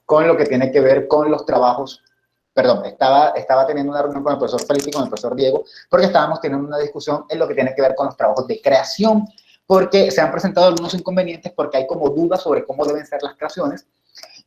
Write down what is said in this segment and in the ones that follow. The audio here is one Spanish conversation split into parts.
con lo que tiene que ver con los trabajos. Perdón, estaba teniendo una reunión con el profesor Felipe y con el profesor Diego, porque estábamos teniendo una discusión en lo que tiene que ver con los trabajos de creación, porque se han presentado algunos inconvenientes, porque hay como dudas sobre cómo deben ser las creaciones,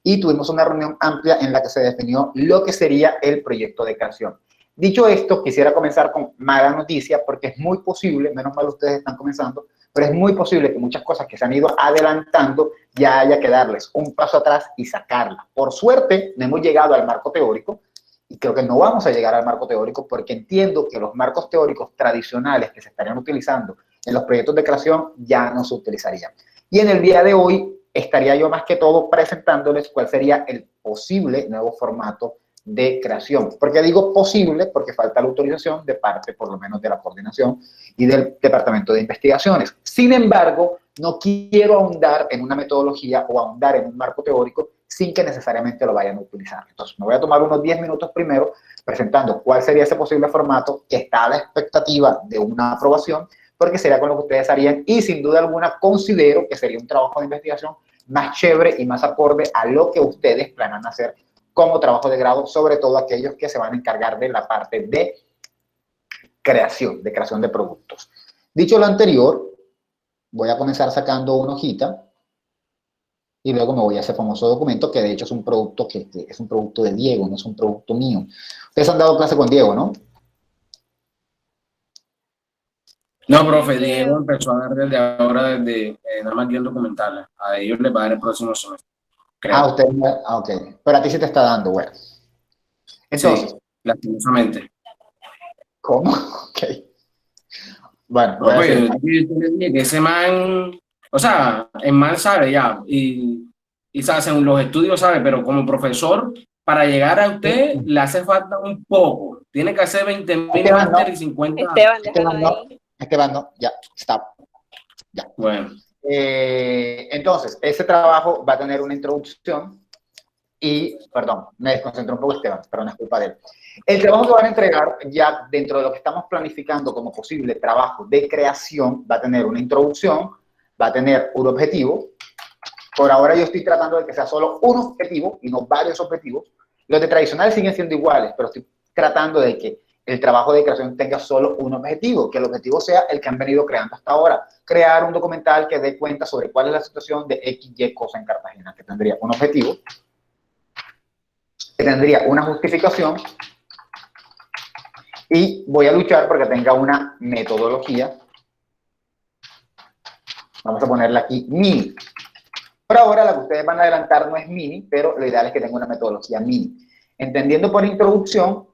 y tuvimos una reunión amplia en la que se definió lo que sería el proyecto de creación. Dicho esto, quisiera comenzar con mala noticia, porque es muy posible, menos mal ustedes están comenzando, pero es muy posible que muchas cosas que se han ido adelantando ya haya que darles un paso atrás y sacarlas. Por suerte, no hemos llegado al marco teórico, y creo que no vamos a llegar al marco teórico porque entiendo que los marcos teóricos tradicionales que se estarían utilizando en los proyectos de creación ya no se utilizarían. Y en el día de hoy estaría yo más que todo presentándoles cuál sería el posible nuevo formato de creación. ¿Por qué digo posible? Porque falta la autorización de parte, por lo menos, de la coordinación y del Departamento de Investigaciones. Sin embargo, no quiero ahondar en una metodología o ahondar en un marco teórico sin que necesariamente lo vayan a utilizar. Entonces, me voy a tomar unos 10 minutos primero presentando cuál sería ese posible formato que está a la expectativa de una aprobación, porque sería con lo que ustedes harían y sin duda alguna considero que sería un trabajo de investigación más chévere y más acorde a lo que ustedes planean hacer como trabajo de grado, sobre todo aquellos que se van a encargar de la parte de creación de productos. Dicho lo anterior, voy a comenzar sacando una hojita y luego me voy a ese famoso documento que de hecho es un producto que es un producto de Diego, no es un producto mío. Ustedes han dado clase con Diego, ¿no? No, profe, Diego empezó a dar desde ahora, desde nada más guión documentales. A ellos les va a dar el próximo semestre, creo. Usted, ok. Pero a ti sí te está dando, bueno. Entonces. Sí, lastimosamente. ¿Cómo? Ok. Bueno, No, pues yo le dije que ese man, o sea, el man sabe ya, y sabe, según los estudios sabe, pero como profesor, para llegar a usted le hace falta un poco. Tiene que hacer 20.000 máster y 50. Esteban, no, ya, stop. Ya. Bueno. Entonces, ese trabajo va a tener una introducción y, perdón, me desconcentré un poco Esteban, pero no es culpa de él. El trabajo que van a entregar ya dentro de lo que estamos planificando como posible trabajo de creación va a tener una introducción, va a tener un objetivo. Por ahora yo estoy tratando de que sea solo un objetivo y no varios objetivos. Los de tradicionales siguen siendo iguales, pero estoy tratando de que el trabajo de creación tenga solo un objetivo, que el objetivo sea el que han venido creando hasta ahora. Crear un documental que dé cuenta sobre cuál es la situación de X, Y cosa en Cartagena, que tendría un objetivo, que tendría una justificación, y voy a luchar porque tenga una metodología. Vamos a ponerla aquí, mini. Por ahora, la que ustedes van a adelantar no es mini, pero lo ideal es que tenga una metodología mini. Entendiendo por introducción,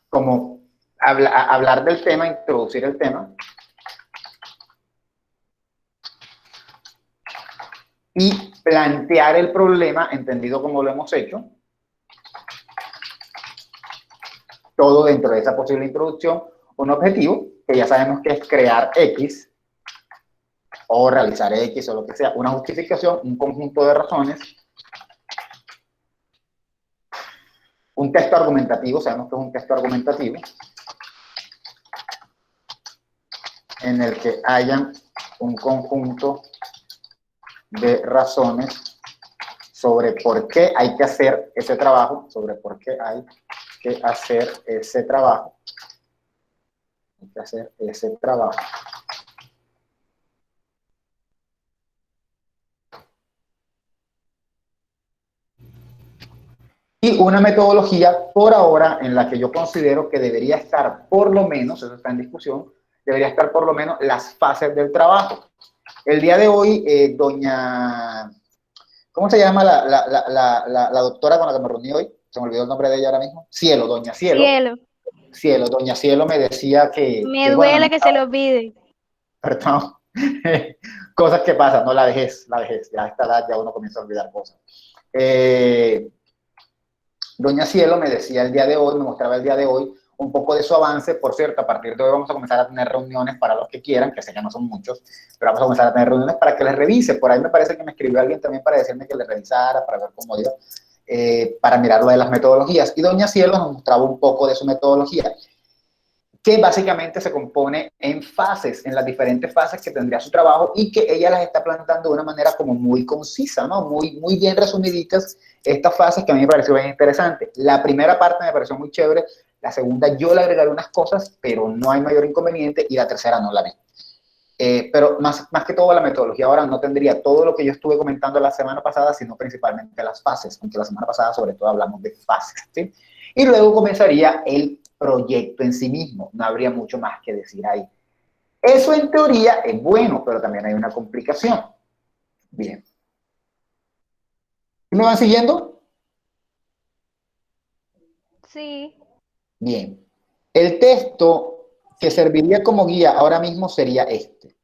como hablar del tema, introducir el tema, y plantear el problema, entendido como lo hemos hecho, todo dentro de esa posible introducción, un objetivo, que ya sabemos que es crear X, o realizar X, o lo que sea, una justificación, un conjunto de razones, un texto argumentativo, sabemos que es un texto argumentativo, en el que hayan un conjunto de razones sobre por qué hay que hacer ese trabajo, sobre por qué hay que hacer ese trabajo. Hay que hacer ese trabajo. Y una metodología por ahora en la que yo considero que debería estar por lo menos, eso está en discusión, debería estar por lo menos las fases del trabajo. El día de hoy, doña, ¿cómo se llama la doctora con la que me reuní hoy? Se me olvidó el nombre de ella ahora mismo. Cielo, doña Cielo. Cielo, doña Cielo me decía que... Me duele bueno, que se lo olvide. Perdón. Cosas que pasan, no la vejez, ya a esta edad ya uno comienza a olvidar cosas. Doña Cielo me decía el día de hoy, me mostraba el día de hoy un poco de su avance. Por cierto, a partir de hoy vamos a comenzar a tener reuniones para los que quieran, que sé que no son muchos, pero vamos a comenzar a tener reuniones para que les revise. Por ahí me parece que me escribió alguien también para decirme que les revisara, para ver cómo iba, para mirar lo de las metodologías. Y doña Cielo nos mostraba un poco de su metodología. que básicamente se compone en fases, en las diferentes fases que tendría su trabajo y que ella las está planteando de una manera como muy concisa, ¿no? Muy bien resumiditas estas fases que a mí me pareció bien interesante. La primera parte me pareció muy chévere, la segunda yo le agregaré unas cosas, pero no hay mayor inconveniente, y la tercera no la vi. Pero más que todo la metodología ahora no tendría todo lo que yo estuve comentando la semana pasada, sino principalmente las fases, aunque la semana pasada sobre todo hablamos de fases, ¿sí? Y luego comenzaría el proyecto en sí mismo, no habría mucho más que decir ahí. Eso en teoría es bueno, pero también hay una complicación. Bien. ¿Me van siguiendo? Sí. Bien. El texto que serviría como guía ahora mismo sería este.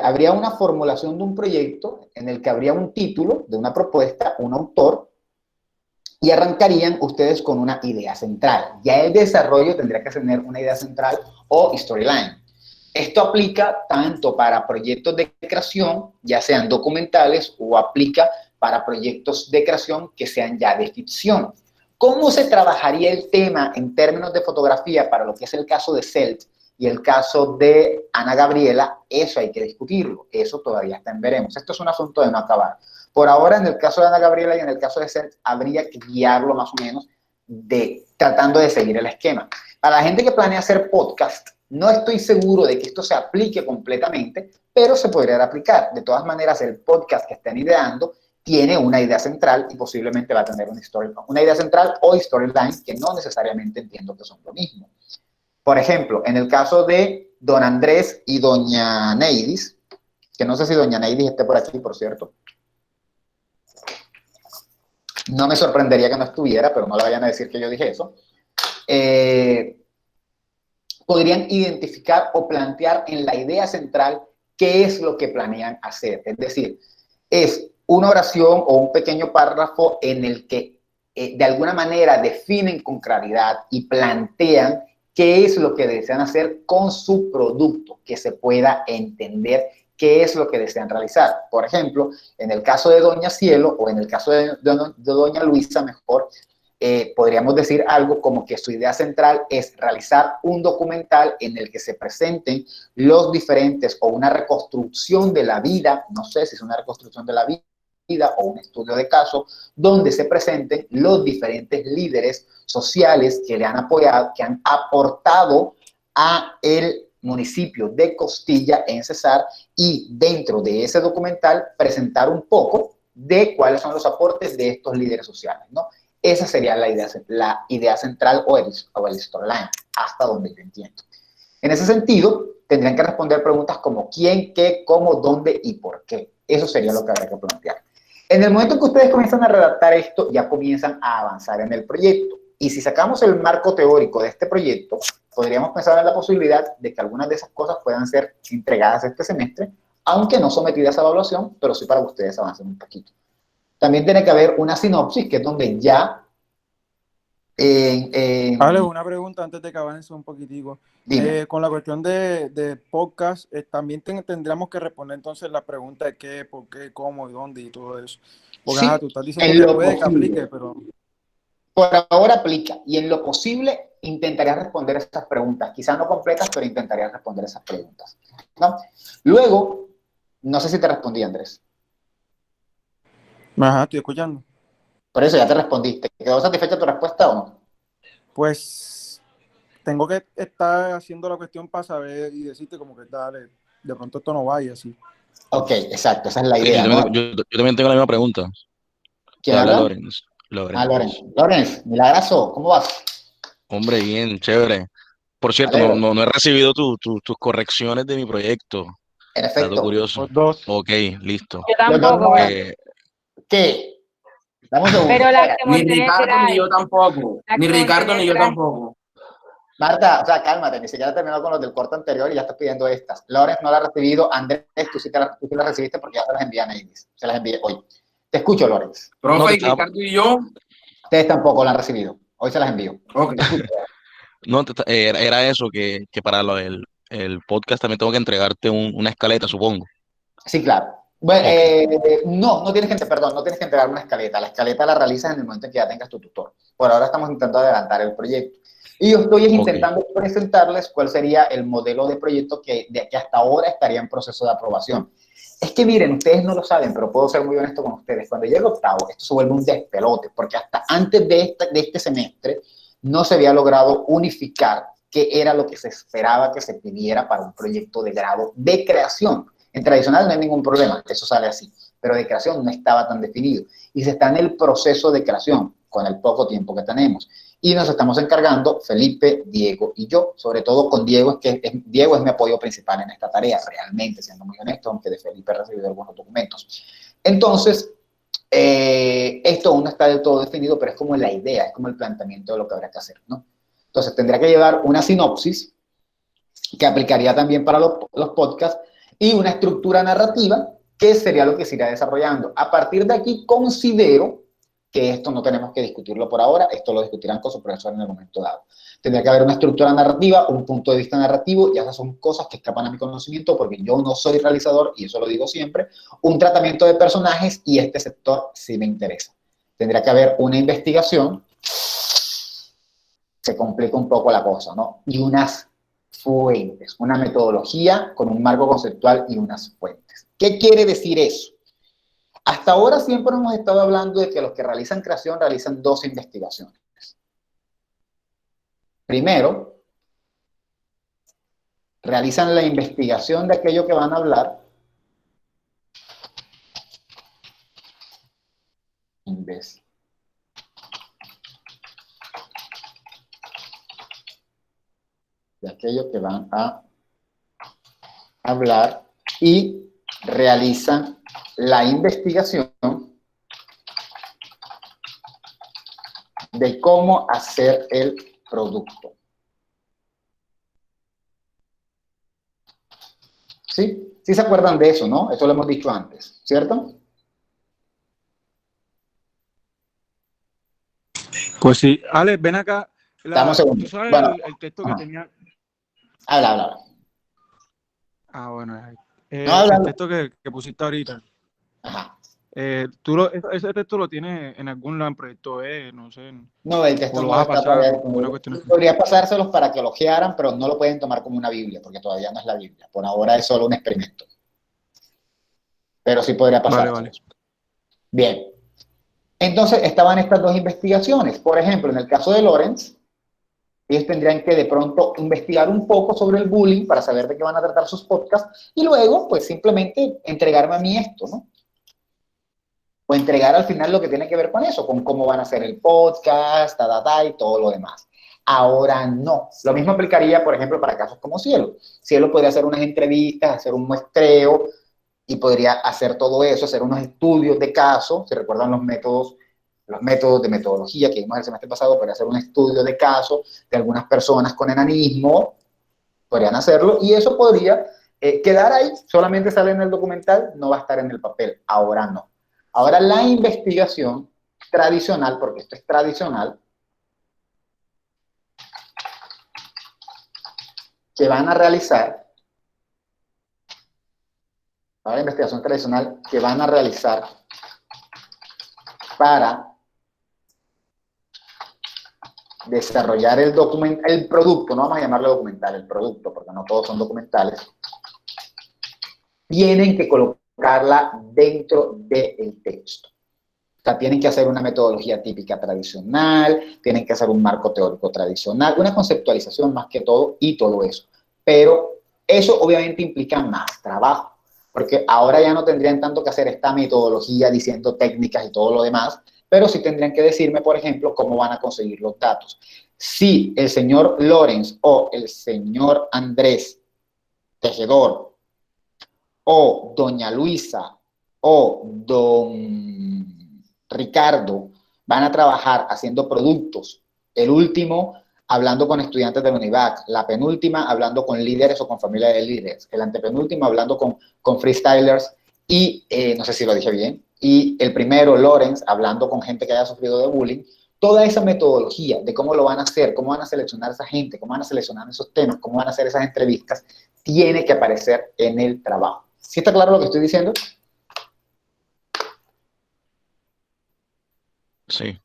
Habría una formulación de un proyecto en el que habría un título de una propuesta, un autor, y arrancarían ustedes con una idea central. Ya el desarrollo tendría que tener una idea central o storyline. Esto aplica tanto para proyectos de creación, ya sean documentales, o aplica para proyectos de creación que sean ya de ficción. ¿Cómo se trabajaría el tema en términos de fotografía para lo que es el caso de Celt y el caso de Ana Gabriela? Eso hay que discutirlo, eso todavía está en veremos. Esto es un asunto de no acabar. Por ahora, en el caso de Ana Gabriela y en el caso de Celt, habría que guiarlo más o menos tratando de seguir el esquema. Para la gente que planea hacer podcast, no estoy seguro de que esto se aplique completamente, pero se podría aplicar. De todas maneras, el podcast que estén ideando tiene una idea central y posiblemente va a tener una idea central o storyline, que no necesariamente entiendo que son lo mismo. Por ejemplo, en el caso de don Andrés y doña Neidis, que no sé si doña Neidis esté por aquí, por cierto. No me sorprendería que no estuviera, pero no le vayan a decir que yo dije eso. Podrían identificar o plantear en la idea central qué es lo que planean hacer. Es decir, es una oración o un pequeño párrafo en el que de alguna manera definen con claridad y plantean qué es lo que desean hacer con su producto, que se pueda entender qué es lo que desean realizar. Por ejemplo, en el caso de Doña Cielo o en el caso de Doña Luisa, mejor, podríamos decir algo como que su idea central es realizar un documental en el que se presenten los diferentes o una reconstrucción de la vida, no sé si es una reconstrucción de la vida o un estudio de caso, donde se presenten los diferentes líderes sociales que le han apoyado, que han aportado a el municipio de Costilla en Cesar, y dentro de ese documental presentar un poco de cuáles son los aportes de estos líderes sociales, ¿no? Esa sería la idea central o el storyline, hasta donde yo entiendo. En ese sentido, tendrían que responder preguntas como quién, qué, cómo, dónde y por qué. Eso sería lo que habría que plantear. En el momento en que ustedes comienzan a redactar esto, ya comienzan a avanzar en el proyecto. Y si sacamos el marco teórico de este proyecto, podríamos pensar en la posibilidad de que algunas de esas cosas puedan ser entregadas este semestre, aunque no sometidas a evaluación, pero sí para que ustedes avancen un poquito. También tiene que haber una sinopsis, que es donde ya... Ale, una pregunta antes de que avance un poquitico. Con la cuestión de podcast, también tendríamos que responder entonces la pregunta de qué, por qué, cómo y dónde y todo eso. Porque sí, tú estás diciendo que puede que aplique, pero... Por ahora aplica, y en lo posible intentaría responder esas preguntas, quizás no completas, pero intentaría responder esas preguntas, ¿no? Luego, no sé si te respondí, Andrés. Ajá, estoy escuchando. Por eso ya te respondiste. ¿Quedó satisfecha tu respuesta o no? Pues tengo que estar haciendo la cuestión para saber y decirte como que dale, de pronto esto no va y así. Ok, exacto, esa es la Sí, idea, ¿no? yo también tengo la misma pregunta. ¿Quién Habla habla? Lorenz. Lorenz. Lorenz, milagrazo, ¿cómo vas? Hombre, bien, chévere. Por cierto, Alegro. no he recibido tus correcciones de mi proyecto. En Dato efecto. curioso. Los dos. Ok, listo. Yo tampoco, ¿Qué? Dame un segundo. pero la que Ni monté es Ricardo ni yo Drive. tampoco. La Ni que Ricardo monté ni es yo Drive. tampoco. Marta, o sea, cálmate, ni siquiera he terminado con los del corte anterior y ya estás pidiendo estas. Lorenz no la ha recibido. Andrés, tú sí las recibiste porque ya se las envié a Neidis. Se las envié hoy. Te escucho, Lorenz. No, Profe, te y estaba, Ricardo y yo. Ustedes tampoco la han recibido. Hoy se las envío. Ok. no, era eso, que para el podcast también tengo que entregarte una escaleta, supongo. Sí, claro. Bueno, Ok. no tienes que, perdón, no tienes que entregar una escaleta. La escaleta la realizas en el momento en que ya tengas tu tutor. Por ahora estamos intentando adelantar el proyecto. Y yo estoy Ok. intentando presentarles cuál sería el modelo de proyecto que de aquí hasta ahora estaría en proceso de aprobación. Es que miren, ustedes no lo saben, pero puedo ser muy honesto con ustedes. Cuando llegue octavo, esto se vuelve un despelote, porque hasta antes de este semestre no se había logrado unificar qué era lo que se esperaba que se pidiera para un proyecto de grado de creación. En tradicional no hay ningún problema, eso sale así, pero de creación no estaba tan definido. Y se está en el proceso de creación, con el poco tiempo que tenemos. Y nos estamos encargando, Felipe, Diego y yo, sobre todo con Diego, Diego es mi apoyo principal en esta tarea, realmente, siendo muy honesto, aunque de Felipe he recibido algunos documentos. Entonces, esto aún no está del todo definido, pero es como la idea, es como el planteamiento de lo que habrá que hacer, ¿no? Entonces, tendría que llevar una sinopsis que aplicaría también para los podcasts y una estructura narrativa que sería lo que se irá desarrollando. A partir de aquí, considero que esto no tenemos que discutirlo por ahora, esto lo discutirán con su profesor en el momento dado. Tendría que haber una estructura narrativa, un punto de vista narrativo, y esas son cosas que escapan a mi conocimiento porque yo no soy realizador, y eso lo digo siempre, un tratamiento de personajes, y este sector sí me interesa. Tendría que haber una investigación, se complica un poco la cosa, ¿no? Y unas fuentes, una metodología con un marco conceptual y unas fuentes. ¿Qué quiere decir eso? Hasta ahora siempre hemos estado hablando de que los que realizan creación realizan dos investigaciones. Primero, realizan la investigación de aquello que van a hablar. De aquello que van a hablar y realizan la investigación de cómo hacer el producto. ¿Sí? ¿Sí se acuerdan de eso, no? Eso lo hemos dicho antes, ¿cierto? Pues sí, Alex, ven acá. Dame un segundo. ¿Tú sabes Bueno, el texto que tenía? habla. Ah, bueno, No, habla. el texto que pusiste ahorita. Ajá. Ese texto lo tienes en algún lado en proyecto no sé, No, el o texto lo no vas a está pasar, todavía o una disponible. cuestión así. Podría pasárselos para que elogiaran, pero no lo pueden tomar como una Biblia, porque todavía no es la Biblia. Por ahora es solo un experimento. Pero sí podría pasárselos. Vale. Bien. Entonces estaban estas dos investigaciones. Por ejemplo, en el caso de Lorenz, ellos tendrían que de pronto investigar un poco sobre el bullying para saber de qué van a tratar sus podcasts y luego, pues simplemente entregarme a mí esto, ¿no? O entregar al final lo que tiene que ver con eso, con cómo van a hacer el podcast, y todo lo demás. Ahora no. Lo mismo aplicaría, por ejemplo, para casos como Cielo. Cielo podría hacer unas entrevistas, hacer un muestreo y podría hacer todo eso, hacer unos estudios de caso, si recuerdan los métodos de metodología que vimos el semestre pasado, podría hacer un estudio de caso de algunas personas con enanismo, podrían hacerlo, y eso podría quedar ahí, solamente sale en el documental, no va a estar en el papel. Ahora no. Ahora la investigación tradicional, porque esto es tradicional, que van a realizar, ahora la investigación tradicional que van a realizar para desarrollar el producto, no vamos a llamarlo documental, el producto, porque no todos son documentales, tienen que colocarla dentro del texto. O sea, tienen que hacer una metodología típica tradicional, tienen que hacer un marco teórico tradicional, una conceptualización más que todo y todo eso. Pero eso obviamente implica más trabajo, porque ahora ya no tendrían tanto que hacer esta metodología diciendo técnicas y todo lo demás, pero sí tendrían que decirme, por ejemplo, cómo van a conseguir los datos. Si el señor Lorenz o el señor Andrés Tejedor o doña Luisa o don Ricardo van a trabajar haciendo productos, el último hablando con estudiantes de la UNIVAC, la penúltima hablando con líderes o con familia de líderes, el antepenúltimo hablando con freestylers y, no sé si lo dije bien, y el primero, Lorenz, hablando con gente que haya sufrido de bullying. Toda esa metodología de cómo lo van a hacer, cómo van a seleccionar a esa gente, cómo van a seleccionar esos temas, cómo van a hacer esas entrevistas, tiene que aparecer en el trabajo. ¿Sí está claro lo que estoy diciendo? Sí.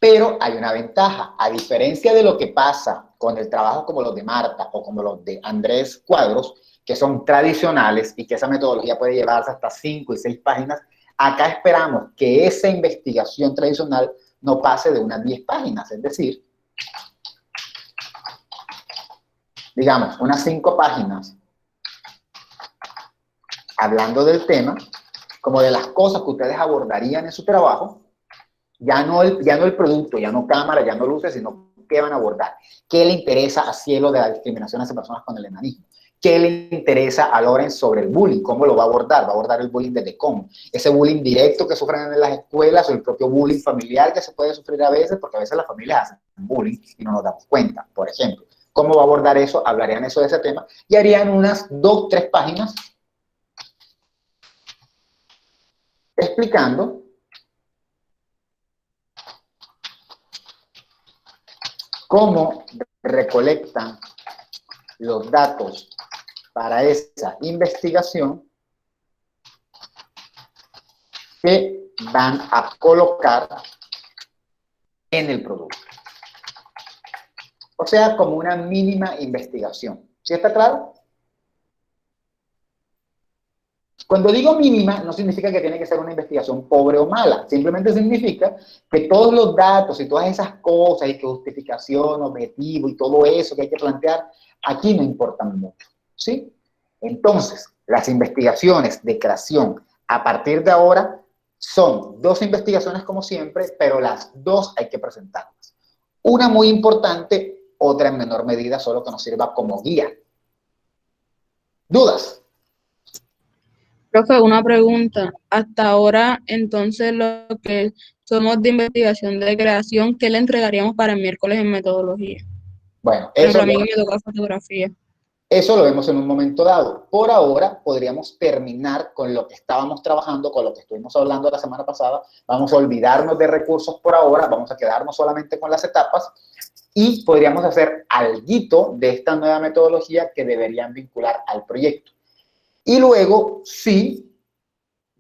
Pero hay una ventaja, a diferencia de lo que pasa con el trabajo como los de Marta o como los de Andrés Cuadros, que son tradicionales y que esa metodología puede llevarse hasta 5 y 6 páginas, acá esperamos que esa investigación tradicional no pase de unas 10 páginas, es decir, digamos, unas 5 páginas hablando del tema, como de las cosas que ustedes abordarían en su trabajo, ya no el producto, ya no cámara, ya no luces, sino qué van a abordar. ¿Qué le interesa a Cielo de la discriminación hacia personas con el enanismo? ¿Qué le interesa a Loren sobre el bullying? ¿Cómo lo va a abordar? ¿Va a abordar el bullying desde cómo? Ese bullying directo que sufren en las escuelas o el propio bullying familiar que se puede sufrir a veces, porque a veces las familias hacen bullying y no nos damos cuenta, por ejemplo. ¿Cómo va a abordar eso? Hablarían eso de ese tema y harían unas 2, 3 páginas explicando cómo recolectan los datos para esa investigación que van a colocar en el producto. O sea, como una mínima investigación. ¿Sí está claro? Cuando digo mínima, no significa que tiene que ser una investigación pobre o mala. Simplemente significa que todos los datos y todas esas cosas, y que justificación, objetivo y todo eso que hay que plantear, aquí no importan mucho. ¿Sí? Entonces, las investigaciones de creación a partir de ahora son 2 investigaciones como siempre, pero las 2 hay que presentarlas. Una muy importante, otra en menor medida, solo que nos sirva como guía. ¿Dudas? Profe, una pregunta. Hasta ahora, entonces, lo que somos de investigación de creación, ¿qué le entregaríamos para el miércoles en metodología? Bueno, Por ejemplo, a mí que me toca fotografía. Eso lo vemos en un momento dado. Por ahora, podríamos terminar con lo que estábamos trabajando, con lo que estuvimos hablando la semana pasada. Vamos a olvidarnos de recursos por ahora, vamos a quedarnos solamente con las etapas y podríamos hacer alguito de esta nueva metodología que deberían vincular al proyecto. Y luego, sí,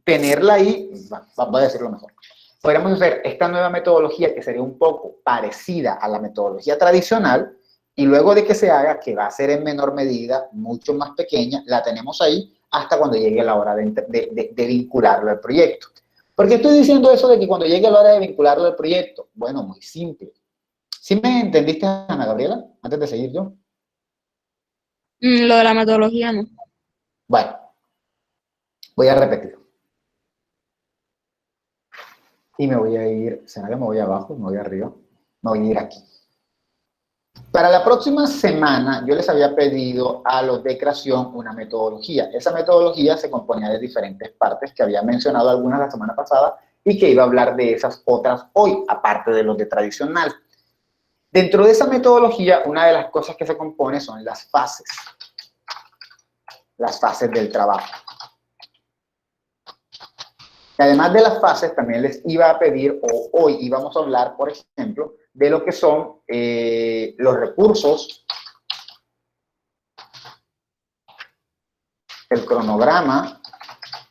tenerla ahí, voy a decirlo mejor. Podríamos hacer esta nueva metodología que sería un poco parecida a la metodología tradicional y luego de que se haga, que va a ser en menor medida, mucho más pequeña, la tenemos ahí hasta cuando llegue la hora de vincularlo al proyecto. ¿Por qué estoy diciendo eso de que cuando llegue la hora de vincularlo al proyecto? Bueno, muy simple. ¿Sí me entendiste, Ana Gabriela? Antes de seguir yo. Lo de la metodología, no. Bueno, voy a repetir. Y me voy a ir, ¿será que me voy abajo? Me voy arriba. Me voy a ir aquí. Para la próxima semana, yo les había pedido a los de creación una metodología. Esa metodología se componía de diferentes partes que había mencionado algunas la semana pasada y que iba a hablar de esas otras hoy, aparte de los de tradicional. Dentro de esa metodología, una de las cosas que se compone son las fases del trabajo. Y además de las fases, también les iba a pedir, o hoy íbamos a hablar, por ejemplo, de lo que son los recursos, el cronograma,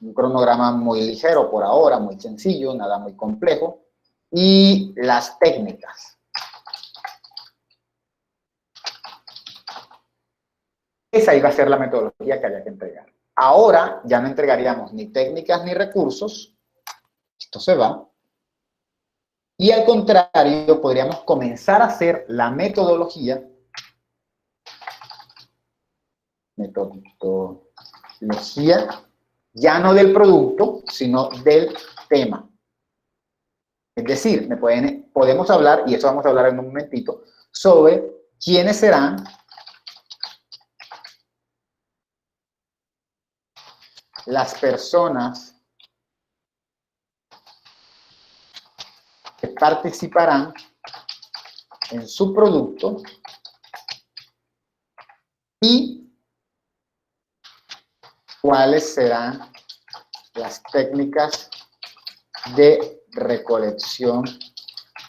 un cronograma muy ligero por ahora, muy sencillo, nada muy complejo, y las técnicas. Esa iba a ser la metodología que había que entregar. Ahora ya no entregaríamos ni técnicas ni recursos, esto se va, y al contrario podríamos comenzar a hacer la metodología ya no del producto, sino del tema. Es decir, podemos hablar, y eso vamos a hablar en un momentito, sobre quiénes serán las personas que participarán en su producto y cuáles serán las técnicas de recolección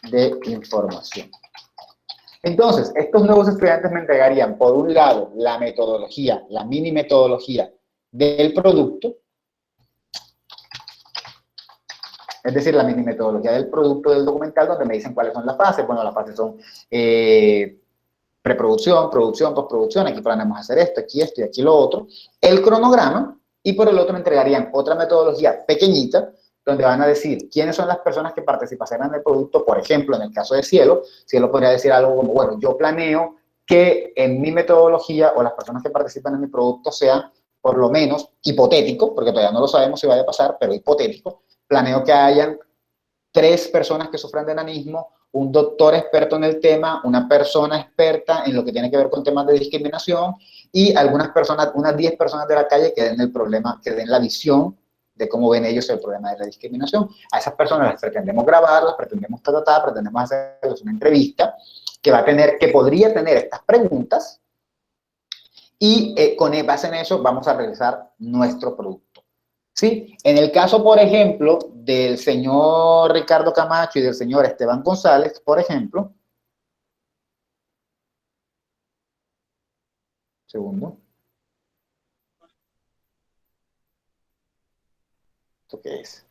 de información. Entonces, estos nuevos estudiantes me entregarían, por un lado, la metodología, la mini metodología del producto, Es decir, la mini metodología del producto del documental donde me dicen cuáles son las fases. Bueno, las fases son preproducción, producción, postproducción, aquí planeamos hacer esto y aquí lo otro. El cronograma, y por el otro me entregarían otra metodología pequeñita donde van a decir quiénes son las personas que participarán en el producto. Por ejemplo, en el caso de Cielo podría decir algo como, bueno, yo planeo que en mi metodología o las personas que participan en mi producto sean, por lo menos, hipotético, porque todavía no lo sabemos si vaya a pasar, pero hipotético, planeo que hayan 3 personas que sufran de enanismo, un doctor experto en el tema, una persona experta en lo que tiene que ver con temas de discriminación y algunas personas, unas 10 personas de la calle que den el problema, que den la visión de cómo ven ellos el problema de la discriminación. A esas personas las pretendemos grabar, las pretendemos tratar, pretendemos hacerles una entrevista que podría tener estas preguntas y con base en eso vamos a realizar nuestro producto. ¿Sí? En el caso, por ejemplo, del señor Ricardo Camacho y del señor Esteban González, por ejemplo, segundo. ¿Esto qué es?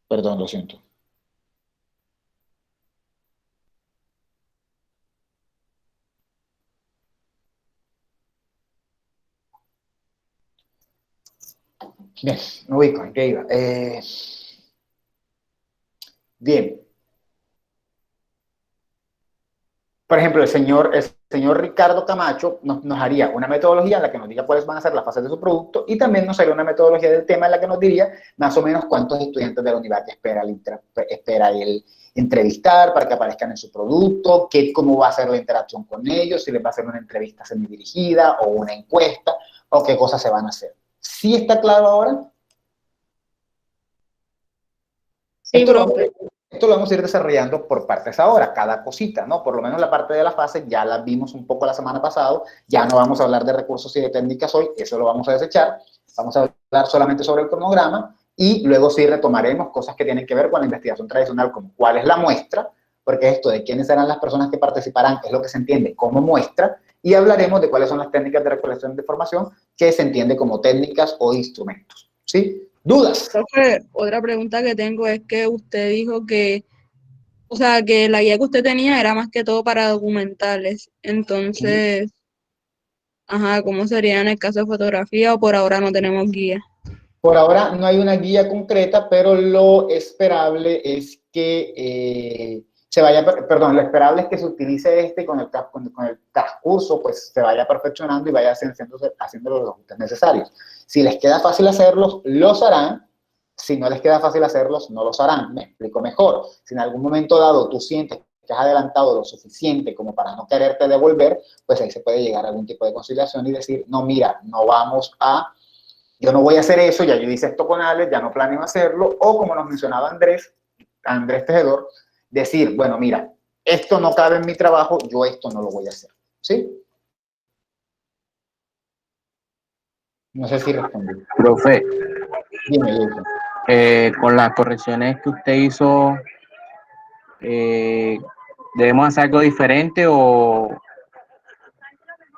Perdón, lo siento. Bien, me ubico, ¿en qué iba? Bien. Por ejemplo, el señor Ricardo Camacho nos haría una metodología en la que nos diga cuáles van a ser las fases de su producto y también nos haría una metodología del tema en la que nos diría más o menos cuántos estudiantes de la universidad espera él entrevistar para que aparezcan en su producto, cómo va a ser la interacción con ellos, si les va a hacer una entrevista semidirigida o una encuesta o qué cosas se van a hacer. ¿Sí está claro ahora? Sí, profe. Esto lo vamos a ir desarrollando por partes ahora, cada cosita, ¿no? Por lo menos la parte de la fase ya la vimos un poco la semana pasada, ya no vamos a hablar de recursos y de técnicas hoy, eso lo vamos a desechar, vamos a hablar solamente sobre el cronograma y luego sí retomaremos cosas que tienen que ver con la investigación tradicional, como cuál es la muestra, porque esto de quiénes serán las personas que participarán es lo que se entiende como muestra, y hablaremos de cuáles son las técnicas de recolección de información que se entiende como técnicas o instrumentos, ¿sí? ¿Dudas? Profe, otra pregunta que tengo es que usted dijo que, o sea, que la guía que usted tenía era más que todo para documentales. Entonces, ajá, ¿cómo sería en el caso de fotografía o por ahora no tenemos guía? Por ahora no hay una guía concreta, pero lo esperable es que lo esperable es que se utilice con el transcurso, pues se vaya perfeccionando y vaya haciendo los ajustes necesarios. Si les queda fácil hacerlos, los harán. Si no les queda fácil hacerlos, no los harán. Me explico mejor. Si en algún momento dado tú sientes que has adelantado lo suficiente como para no quererte devolver, pues ahí se puede llegar a algún tipo de conciliación y decir, no, mira, yo no voy a hacer eso, ya yo hice esto con Alex, ya no planeo hacerlo, o como nos mencionaba Andrés Tejedor, decir, bueno, mira, esto no cabe en mi trabajo, yo esto no lo voy a hacer, ¿sí? No sé si respondí. Profe, Dime, Jason. con las correcciones que usted hizo, ¿debemos hacer algo diferente o...?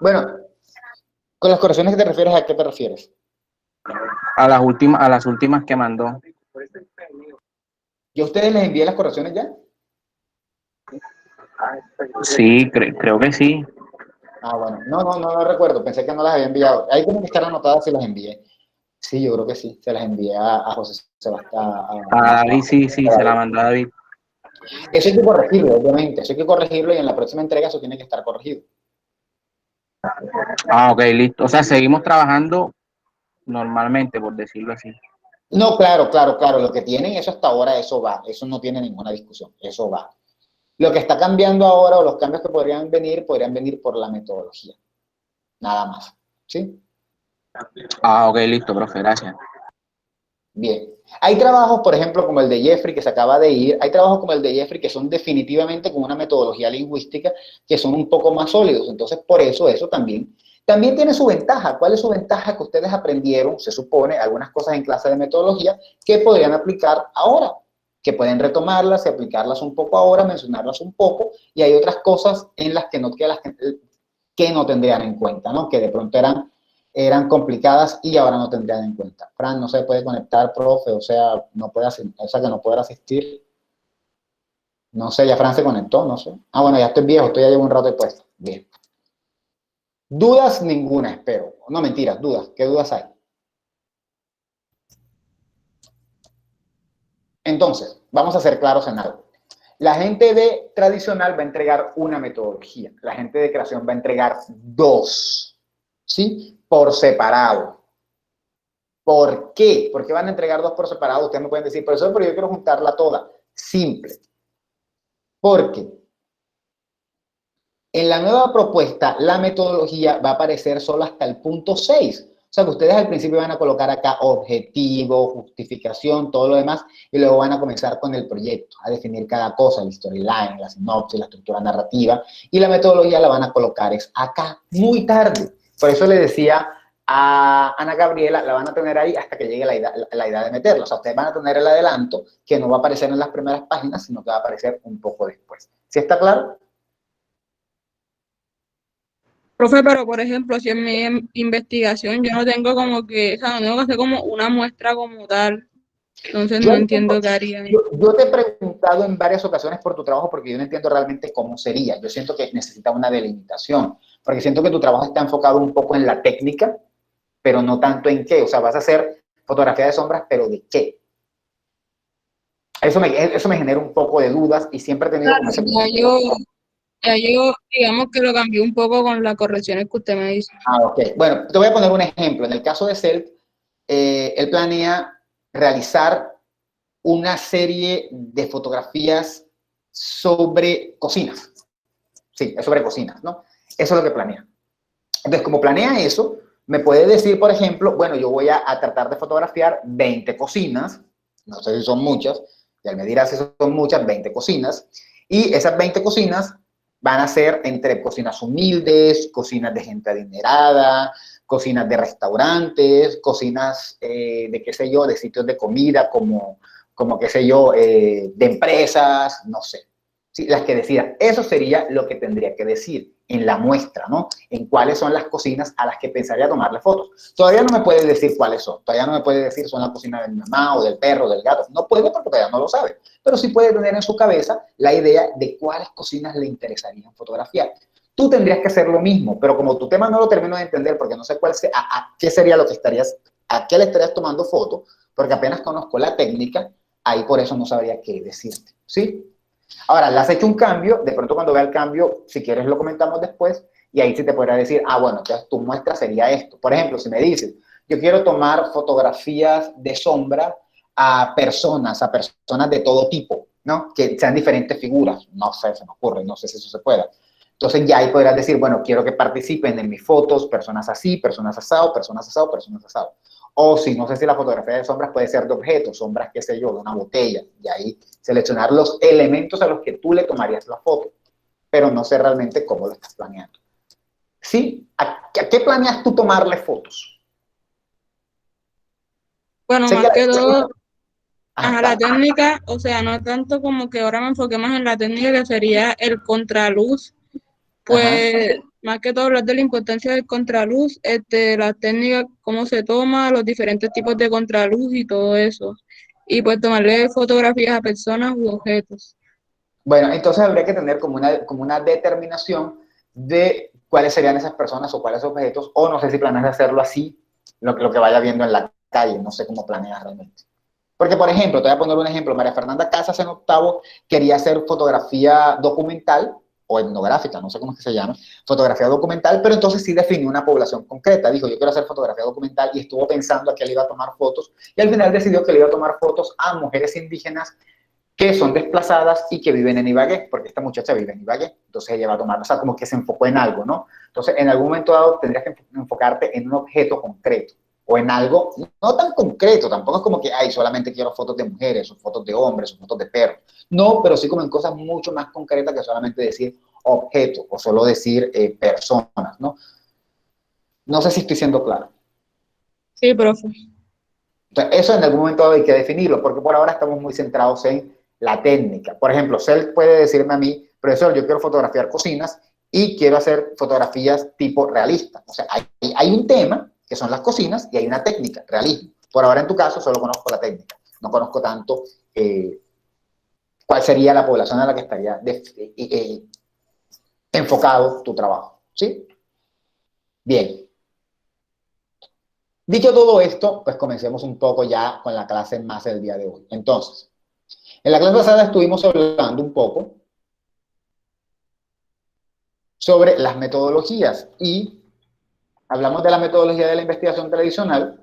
Bueno, con las correcciones que te refieres, ¿a qué te refieres? A las últimas que mandó. ¿Yo a ustedes les envié las correcciones ya? Sí, creo que sí. Ah, bueno, no recuerdo, pensé que no las había enviado. Ahí tienen que estar anotadas si las envié. Sí, yo creo que sí, se las envié a José Sebastián. A David, sí, se la mandó a David. Eso hay que corregirlo, obviamente, eso hay que corregirlo y en la próxima entrega eso tiene que estar corregido. Ah, ok, listo. O sea, seguimos trabajando normalmente, por decirlo así. No, claro, lo que tienen, eso hasta ahora, eso va, eso no tiene ninguna discusión, eso va. Lo que está cambiando ahora o los cambios que podrían venir por la metodología, nada más, ¿sí? Ah, ok, listo, profe, gracias. Bien. Hay trabajos, por ejemplo, como el de Jeffrey, que se acaba de ir, hay trabajos como el de Jeffrey que son definitivamente con una metodología lingüística que son un poco más sólidos, entonces por eso también tiene su ventaja. ¿Cuál es su ventaja? Que ustedes aprendieron, se supone, algunas cosas en clase de metodología que podrían aplicar ahora. que pueden retomarlas y aplicarlas un poco ahora, mencionarlas un poco, y hay otras cosas en las que que no tendrían en cuenta, ¿no? Que de pronto eran complicadas y ahora no tendrían en cuenta. Fran, no se puede conectar, profe, o sea, que no puede asistir. No sé, ya Fran se conectó, no sé. Ah, bueno, ya estoy viejo, estoy ya llevo un rato de puesto. Bien. Dudas ninguna, espero. No, mentiras, dudas. ¿Qué dudas hay? Entonces, vamos a ser claros en algo. La gente de tradicional va a entregar una metodología. La gente de creación va a entregar dos, ¿sí? Por separado. ¿Por qué? ¿Por qué van a entregar dos por separado? Ustedes me pueden decir, profesor, pero yo quiero juntarla toda. Simple. Porque en la nueva propuesta, la metodología va a aparecer solo hasta el punto 6. O sea que ustedes al principio van a colocar acá objetivo, justificación, todo lo demás, y luego van a comenzar con el proyecto, a definir cada cosa, el storyline, la sinopsis, la estructura narrativa, y la metodología la van a colocar acá, muy tarde. Por eso le decía a Ana Gabriela, la van a tener ahí hasta que llegue la idea de meterla. O sea, ustedes van a tener el adelanto que no va a aparecer en las primeras páginas, sino que va a aparecer un poco después. ¿Sí está claro? Profe, pero por ejemplo, si en mi investigación yo no tengo como que, o sea, no tengo que hacer como una muestra como tal, entonces Yo no entiendo, entiendo qué haría. yo te he preguntado en varias ocasiones por tu trabajo porque yo no entiendo realmente cómo sería. Yo siento que necesita una delimitación, porque siento que tu trabajo está enfocado un poco en la técnica, pero no tanto en qué. O sea, vas a hacer fotografía de sombras, pero ¿de qué? Eso me genera un poco de dudas y siempre he tenido Claro, como ese... ya yo, digamos que lo cambié un poco con las correcciones que usted me dice. Ah, ok. Bueno, te voy a poner un ejemplo. En el caso de Self, él planea realizar una serie de fotografías sobre cocinas. Sí, es sobre cocinas, ¿no? Eso es lo que planea. Entonces, como planea eso, me puede decir, por ejemplo, bueno, yo voy a tratar de fotografiar 20 cocinas, no sé si son muchas, y él me dirá si son muchas, 20 cocinas, y esas 20 cocinas van a ser entre cocinas humildes, cocinas de gente adinerada, cocinas de restaurantes, cocinas de, qué sé yo, de sitios de comida como qué sé yo, de empresas, no sé. Sí, las que decidan. Eso sería lo que tendría que decir en la muestra, ¿no? En cuáles son las cocinas a las que pensaría tomarle fotos. Todavía no me puede decir cuáles son. Todavía no me puede decir son la cocina de mi mamá o del perro, del gato. No puede porque todavía no lo sabe. Pero sí puede tener en su cabeza la idea de cuáles cocinas le interesarían fotografiar. Tú tendrías que hacer lo mismo, pero como tu tema no lo termino de entender porque no sé qué sería lo que a qué le estarías tomando foto, porque apenas conozco la técnica, ahí por eso no sabría qué decirte, ¿sí? Ahora, le has hecho un cambio, de pronto cuando vea el cambio, si quieres lo comentamos después, y ahí sí te podrá decir, ah, bueno, entonces tu muestra sería esto. Por ejemplo, si me dices, yo quiero tomar fotografías de sombra a personas de todo tipo, ¿no? Que sean diferentes figuras, no sé, se me ocurre, no sé si eso se pueda. Entonces ya ahí podrás decir, bueno, quiero que participen en mis fotos personas así, personas asado, personas asado, personas asado. O si no sé si la fotografía de sombras puede ser de objetos, sombras, qué sé yo, de una botella, y ahí seleccionar los elementos a los que tú le tomarías la foto, pero no sé realmente cómo lo estás planeando. ¿Sí? ¿A qué planeas tú tomarle fotos? Bueno, Sé que más que todo, Ajá, la técnica, o sea, no tanto como que ahora me enfoqué más en la técnica que sería el contraluz, ajá. pues más que todo hablar de la importancia del contraluz, la técnica, cómo se toma, los diferentes tipos de contraluz y todo eso. Y pues tomarle fotografías a personas u objetos. Bueno, entonces habría que tener como una determinación de cuáles serían esas personas o cuáles objetos, o no sé si planeas hacerlo así, lo que vaya viendo en la calle, no sé cómo planeas realmente. Porque, por ejemplo, te voy a poner un ejemplo, María Fernanda Casas en octavo quería hacer fotografía documental o etnográfica, no sé cómo es que se llama, fotografía documental, pero entonces sí definió una población concreta, dijo, yo quiero hacer fotografía documental y estuvo pensando a qué le iba a tomar fotos y al final decidió que le iba a tomar fotos a mujeres indígenas que son desplazadas y que viven en Ibagué, porque esta muchacha vive en Ibagué, entonces ella va a tomar, o sea, como que se enfocó en algo, ¿no? Entonces, en algún momento dado tendrías que enfocarte en un objeto concreto o en algo no tan concreto, tampoco es como que, ay, solamente quiero fotos de mujeres o fotos de hombres o fotos de perros, no, pero sí como en cosas mucho más concretas que solamente decir objeto o solo decir personas, ¿no? No sé si estoy siendo claro. Sí, profe. Entonces, eso en algún momento hay que definirlo, porque por ahora estamos muy centrados en la técnica. Por ejemplo, Cel puede decirme a mí, profesor, yo quiero fotografiar cocinas y quiero hacer fotografías tipo realista. O sea, hay un tema, que son las cocinas, y hay una técnica, realismo. Por ahora, en tu caso, solo conozco la técnica. No conozco tanto cuál sería la población a la que estaría enfocado tu trabajo. ¿Sí? Bien. Dicho todo esto, pues comencemos un poco ya con la clase más del día de hoy. Entonces, en la clase pasada estuvimos hablando un poco sobre las metodologías y hablamos de la metodología de la investigación tradicional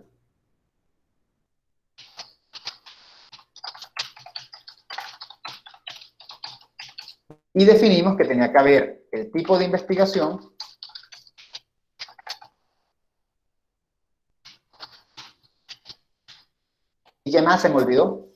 y definimos que tenía que haber el tipo de investigación y ¿qué más se me olvidó?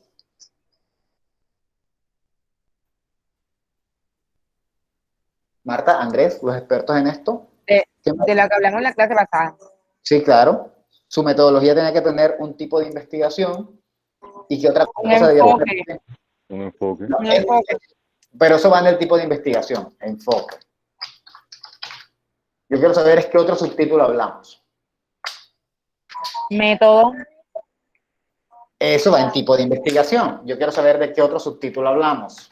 Marta, Andrés, los expertos en esto. De la que hablamos en la clase pasada. Sí, claro. Su metodología tenía que tener un tipo de investigación y que otra cosa debía tener. Un enfoque. No, Un enfoque. pero eso va en el tipo de investigación, enfoque. Yo quiero saber es qué otro subtítulo hablamos. Método. Eso va en tipo de investigación. Yo quiero saber de qué otro subtítulo hablamos.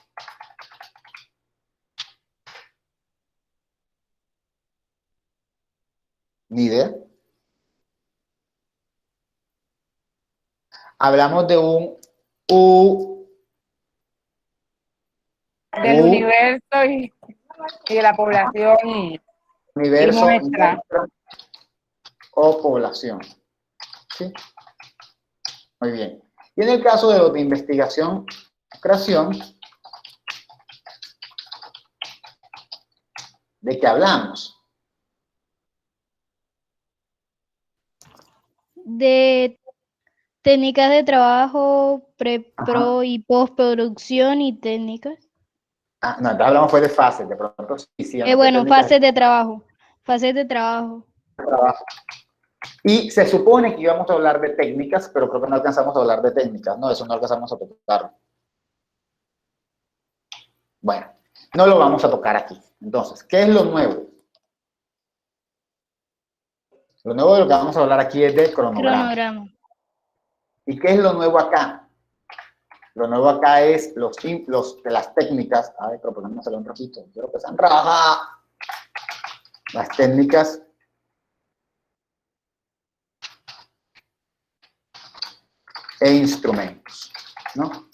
Ni idea. Hablamos de un Del universo y de la población universo, muestra. o población. ¿Sí? Muy bien. Y en el caso de los de investigación, creación, ¿de qué hablamos? De técnicas de trabajo, Ajá. pro y postproducción y técnicas. Ah, no, entonces hablamos fue de fases, de pronto sí, Bueno, técnicas fases de trabajo. Fases de trabajo. de trabajo. Y se supone que íbamos a hablar de técnicas, pero creo que no alcanzamos a hablar de técnicas, ¿no? Eso no alcanzamos a tocar. Bueno, no lo vamos a tocar aquí. Entonces, ¿qué es lo nuevo? Lo nuevo de lo que vamos a hablar aquí es de cronograma. Cronograma. ¿Y qué es lo nuevo acá? Lo nuevo acá es los de las técnicas. Ay, pero ponémoselo un rojito. Quiero que sean rojas. Las técnicas e instrumentos, ¿no?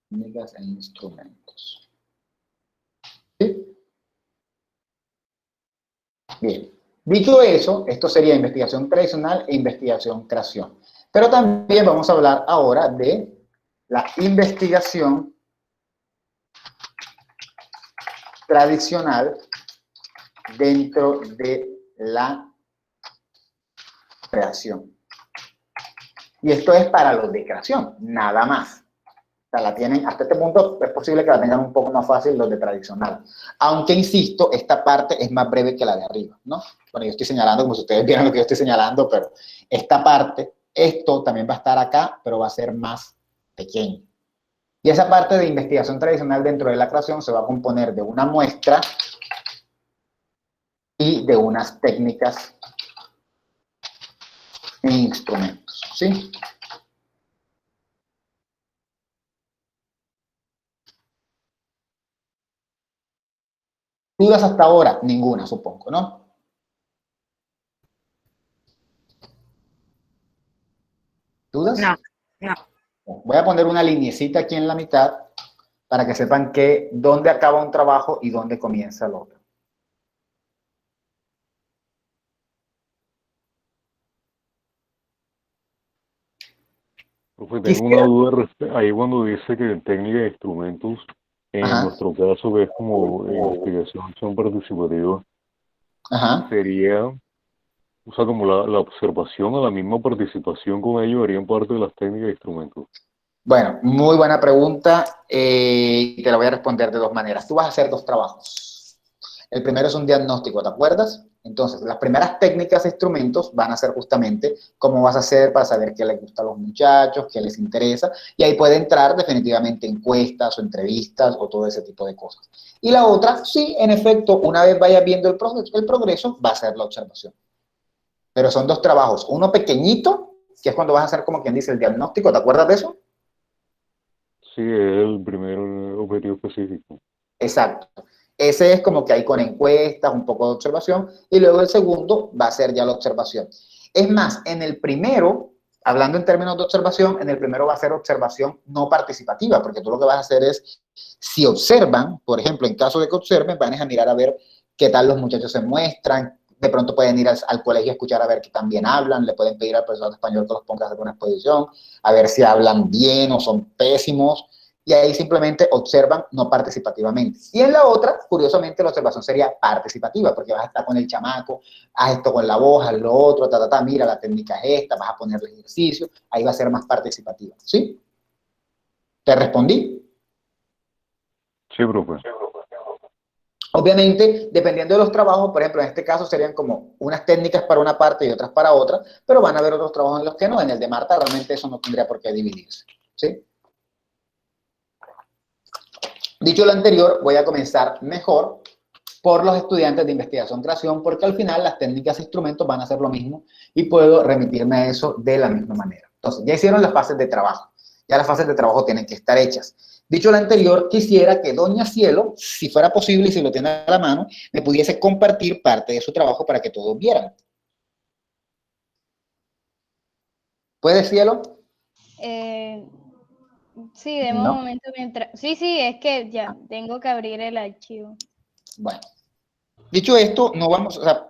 Técnicas e instrumentos. ¿Sí? Bien. Dicho eso, esto sería investigación tradicional e investigación creación. Pero también vamos a hablar ahora de la investigación tradicional dentro de la creación. Y esto es para los de creación, nada más. O sea, la tienen, hasta este punto es posible que la tengan un poco más fácil los de tradicional. Aunque, insisto, esta parte es más breve que la de arriba, ¿no? Bueno, yo estoy señalando como si ustedes vieran lo que yo estoy señalando, pero esta parte, esto también va a estar acá, pero va a ser más pequeño. Y esa parte de investigación tradicional dentro de la creación se va a componer de una muestra y de unas técnicas e instrumentos, ¿sí? ¿Dudas hasta ahora? Ninguna, supongo, ¿no? ¿Dudas? No, no. Voy a poner una linecita aquí en la mitad para que sepan que dónde acaba un trabajo y dónde comienza el otro. Pues tengo una duda ahí cuando dice que técnica de instrumentos, en Ajá. nuestro caso que es como investigación acción participativa, Ajá. sería, o sea, como la observación a la misma participación con ellos harían parte de las técnicas de instrumentos. Bueno, muy buena pregunta y te la voy a responder de dos maneras. Tú vas a hacer dos trabajos. El primero es un diagnóstico, ¿te acuerdas? Entonces, las primeras técnicas e instrumentos van a ser justamente cómo vas a hacer para saber qué les gusta a los muchachos, qué les interesa, y ahí puede entrar definitivamente encuestas o entrevistas o todo ese tipo de cosas. Y la otra, sí, en efecto, una vez vayas viendo el progreso, va a ser la observación. Pero son dos trabajos, uno pequeñito, que es cuando vas a hacer como quien dice el diagnóstico, ¿te acuerdas de eso? Sí, es el primer objetivo específico. Exacto. Ese es como que hay con encuestas, un poco de observación, y luego el segundo va a ser ya la observación. Es más, en el primero, hablando en términos de observación, en el primero va a ser observación no participativa, porque tú lo que vas a hacer es, si observan, por ejemplo, en caso de que observen, van a mirar a ver qué tal los muchachos se muestran, de pronto pueden ir al colegio a escuchar a ver qué tan bien hablan, le pueden pedir al profesor de español que los ponga a hacer una exposición, a ver si hablan bien o son pésimos, y ahí simplemente observan no participativamente. Y en la otra, curiosamente, la observación sería participativa, porque vas a estar con el chamaco, haz esto con la voz, haz lo otro, mira, la técnica es esta, vas a ponerle ejercicio, ahí va a ser más participativa, ¿sí? ¿Te respondí? Sí, profe. Obviamente, dependiendo de los trabajos, por ejemplo, en este caso serían como unas técnicas para una parte y otras para otra, pero van a haber otros trabajos en los que no. En el de Marta realmente eso no tendría por qué dividirse, ¿sí? Dicho lo anterior, voy a comenzar mejor por los estudiantes de investigación-creación, porque al final las técnicas e instrumentos van a ser lo mismo y puedo remitirme a eso de la misma manera. Entonces, ya hicieron las fases de trabajo. Ya las fases de trabajo tienen que estar hechas. Dicho lo anterior, quisiera que doña Cielo, si fuera posible y si lo tiene a la mano, me pudiese compartir parte de su trabajo para que todos vieran. ¿Puede, Cielo? Sí, deme un No. momento mientras... Sí, es que ya tengo que abrir el archivo. Bueno. Dicho esto, no vamos, o sea...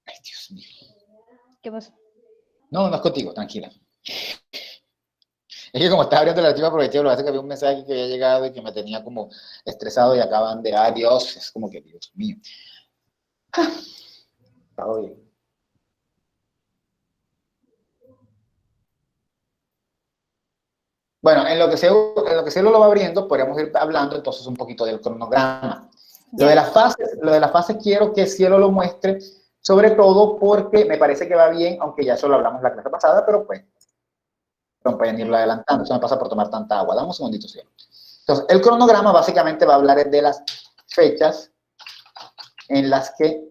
Ay, Dios mío. ¿Qué pasó? No, no es contigo, tranquila. Es que como estaba abriendo el archivo, aproveché, lo que hace que había un mensaje que había llegado y que me tenía como estresado y acaban de, Dios, es como que, Dios mío. Está bien. Bueno, en lo que Cielo lo va abriendo, podríamos ir hablando entonces un poquito del cronograma. Lo de las fases quiero que Cielo lo muestre, sobre todo porque me parece que va bien, aunque ya eso lo hablamos la clase pasada, pero pues, no pueden irlo adelantando, eso me pasa por tomar tanta agua. Dame un segundito, Cielo. Entonces, el cronograma básicamente va a hablar de las fechas en las que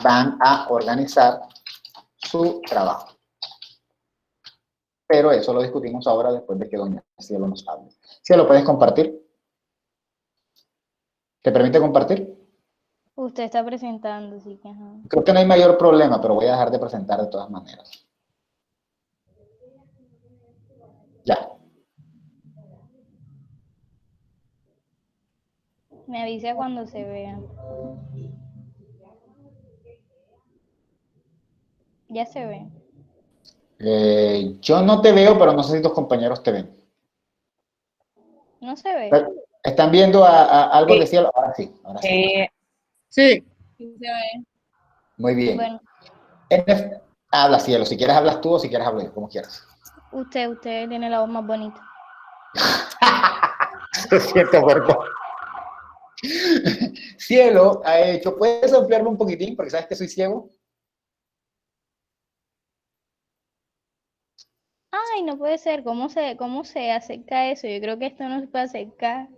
van a organizar su trabajo. Pero eso lo discutimos ahora después de que doña Cielo nos hable. Cielo, ¿puedes compartir? ¿Te permite compartir? Usted está presentando, así que... Ajá. Creo que no hay mayor problema, pero voy a dejar de presentar de todas maneras. Ya. Me avisa cuando se vea. Ya se ve. Yo no te veo, pero no sé si tus compañeros te ven. ¿No se ve? ¿Están viendo algo de Cielo? Ahora sí. Ahora sí. Sí. Sí se ve. Muy bien. Bueno, Habla, Cielo. Si quieres hablas tú o si quieres hablo yo, como quieras. usted tiene la voz más bonita. Lo siento, puerco. Cielo ha hecho, ¿puedes ampliarlo un poquitín? Porque sabes que soy ciego. Ay, no puede ser. ¿Cómo se acerca eso? Yo creo que esto no se puede acercar.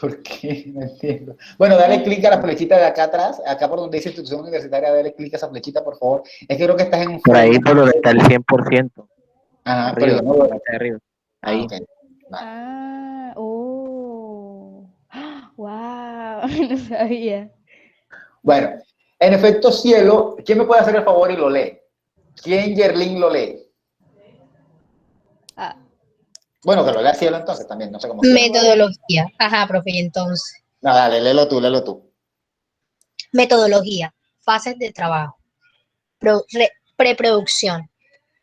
¿Por qué? No entiendo. Bueno, dale clic a la flechita de acá atrás, acá por donde dice institución universitaria, dale clic a esa flechita, por favor. Es que creo que estás en un Por ahí frame. por donde está el 100%. Ajá, Arriba, pero yo no lo... arriba. Ahí. Okay. Vale. Wow, no sabía. Bueno, en efecto, Cielo, ¿quién me puede hacer el favor y lo lee? ¿Quién, Yerlin, lo lee? Ah. Bueno, que lo lea Cielo entonces también, no sé cómo. Metodología. Ajá, profe, y entonces. No, dale, léelo tú. Metodología. Fases de trabajo. Preproducción.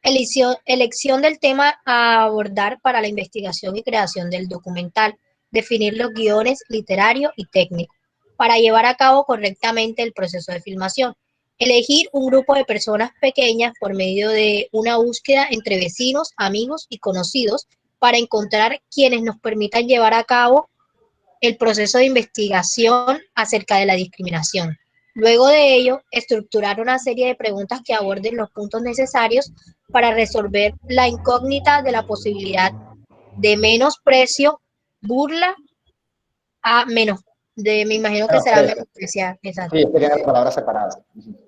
Elección del tema a abordar para la investigación y creación del documental. Definir los guiones literarios y técnicos para llevar a cabo correctamente el proceso de filmación. Elegir un grupo de personas pequeñas por medio de una búsqueda entre vecinos, amigos y conocidos para encontrar quienes nos permitan llevar a cabo el proceso de investigación acerca de la discriminación. Luego de ello, estructurar una serie de preguntas que aborden los puntos necesarios para resolver la incógnita de la posibilidad de menosprecio, burla a menos, me imagino que será menospreciar, exacto. Sí, sería la palabra separada.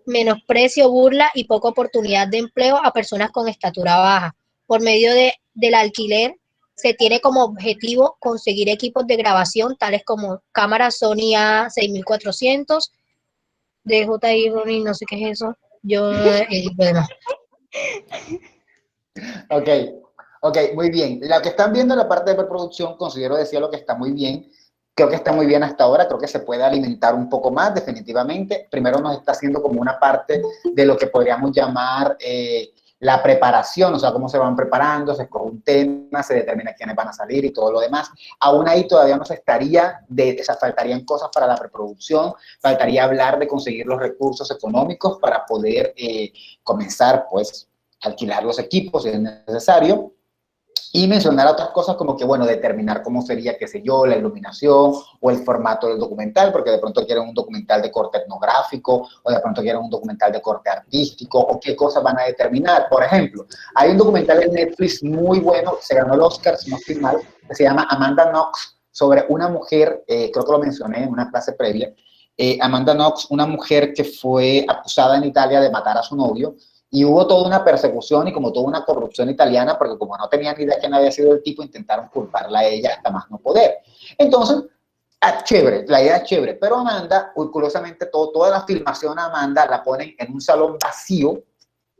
Menosprecio, burla y poca oportunidad de empleo a personas con estatura baja. Por medio del alquiler, se tiene como objetivo conseguir equipos de grabación tales como cámaras Sony A6400, DJI Ronin, no sé qué es eso. Bueno. Ok, muy bien. La que están viendo en la parte de preproducción, considero decía lo que está muy bien. Creo que está muy bien hasta ahora, creo que se puede alimentar un poco más, definitivamente. Primero nos está haciendo como una parte de lo que podríamos llamar la preparación, o sea, cómo se van preparando, se escoge un tema, se determina quiénes van a salir y todo lo demás. Aún ahí todavía nos estaría, o sea, faltarían cosas para la preproducción, faltaría hablar de conseguir los recursos económicos para poder comenzar, pues, a alquilar los equipos si es necesario. Y mencionar otras cosas como que, bueno, determinar cómo sería, qué sé yo, la iluminación o el formato del documental, porque de pronto quieren un documental de corte etnográfico o de pronto quieren un documental de corte artístico o qué cosas van a determinar. Por ejemplo, hay un documental en Netflix muy bueno, se ganó el Oscar, si no estoy mal, que se llama Amanda Knox, sobre una mujer, creo que lo mencioné en una clase previa, Amanda Knox, una mujer que fue acusada en Italia de matar a su novio. Y hubo toda una persecución y como toda una corrupción italiana, porque como no tenían ni idea quién había sido el tipo, intentaron culparla a ella hasta más no poder. Entonces, chévere, la idea es chévere, pero Amanda, curiosamente, toda la filmación a Amanda la ponen en un salón vacío,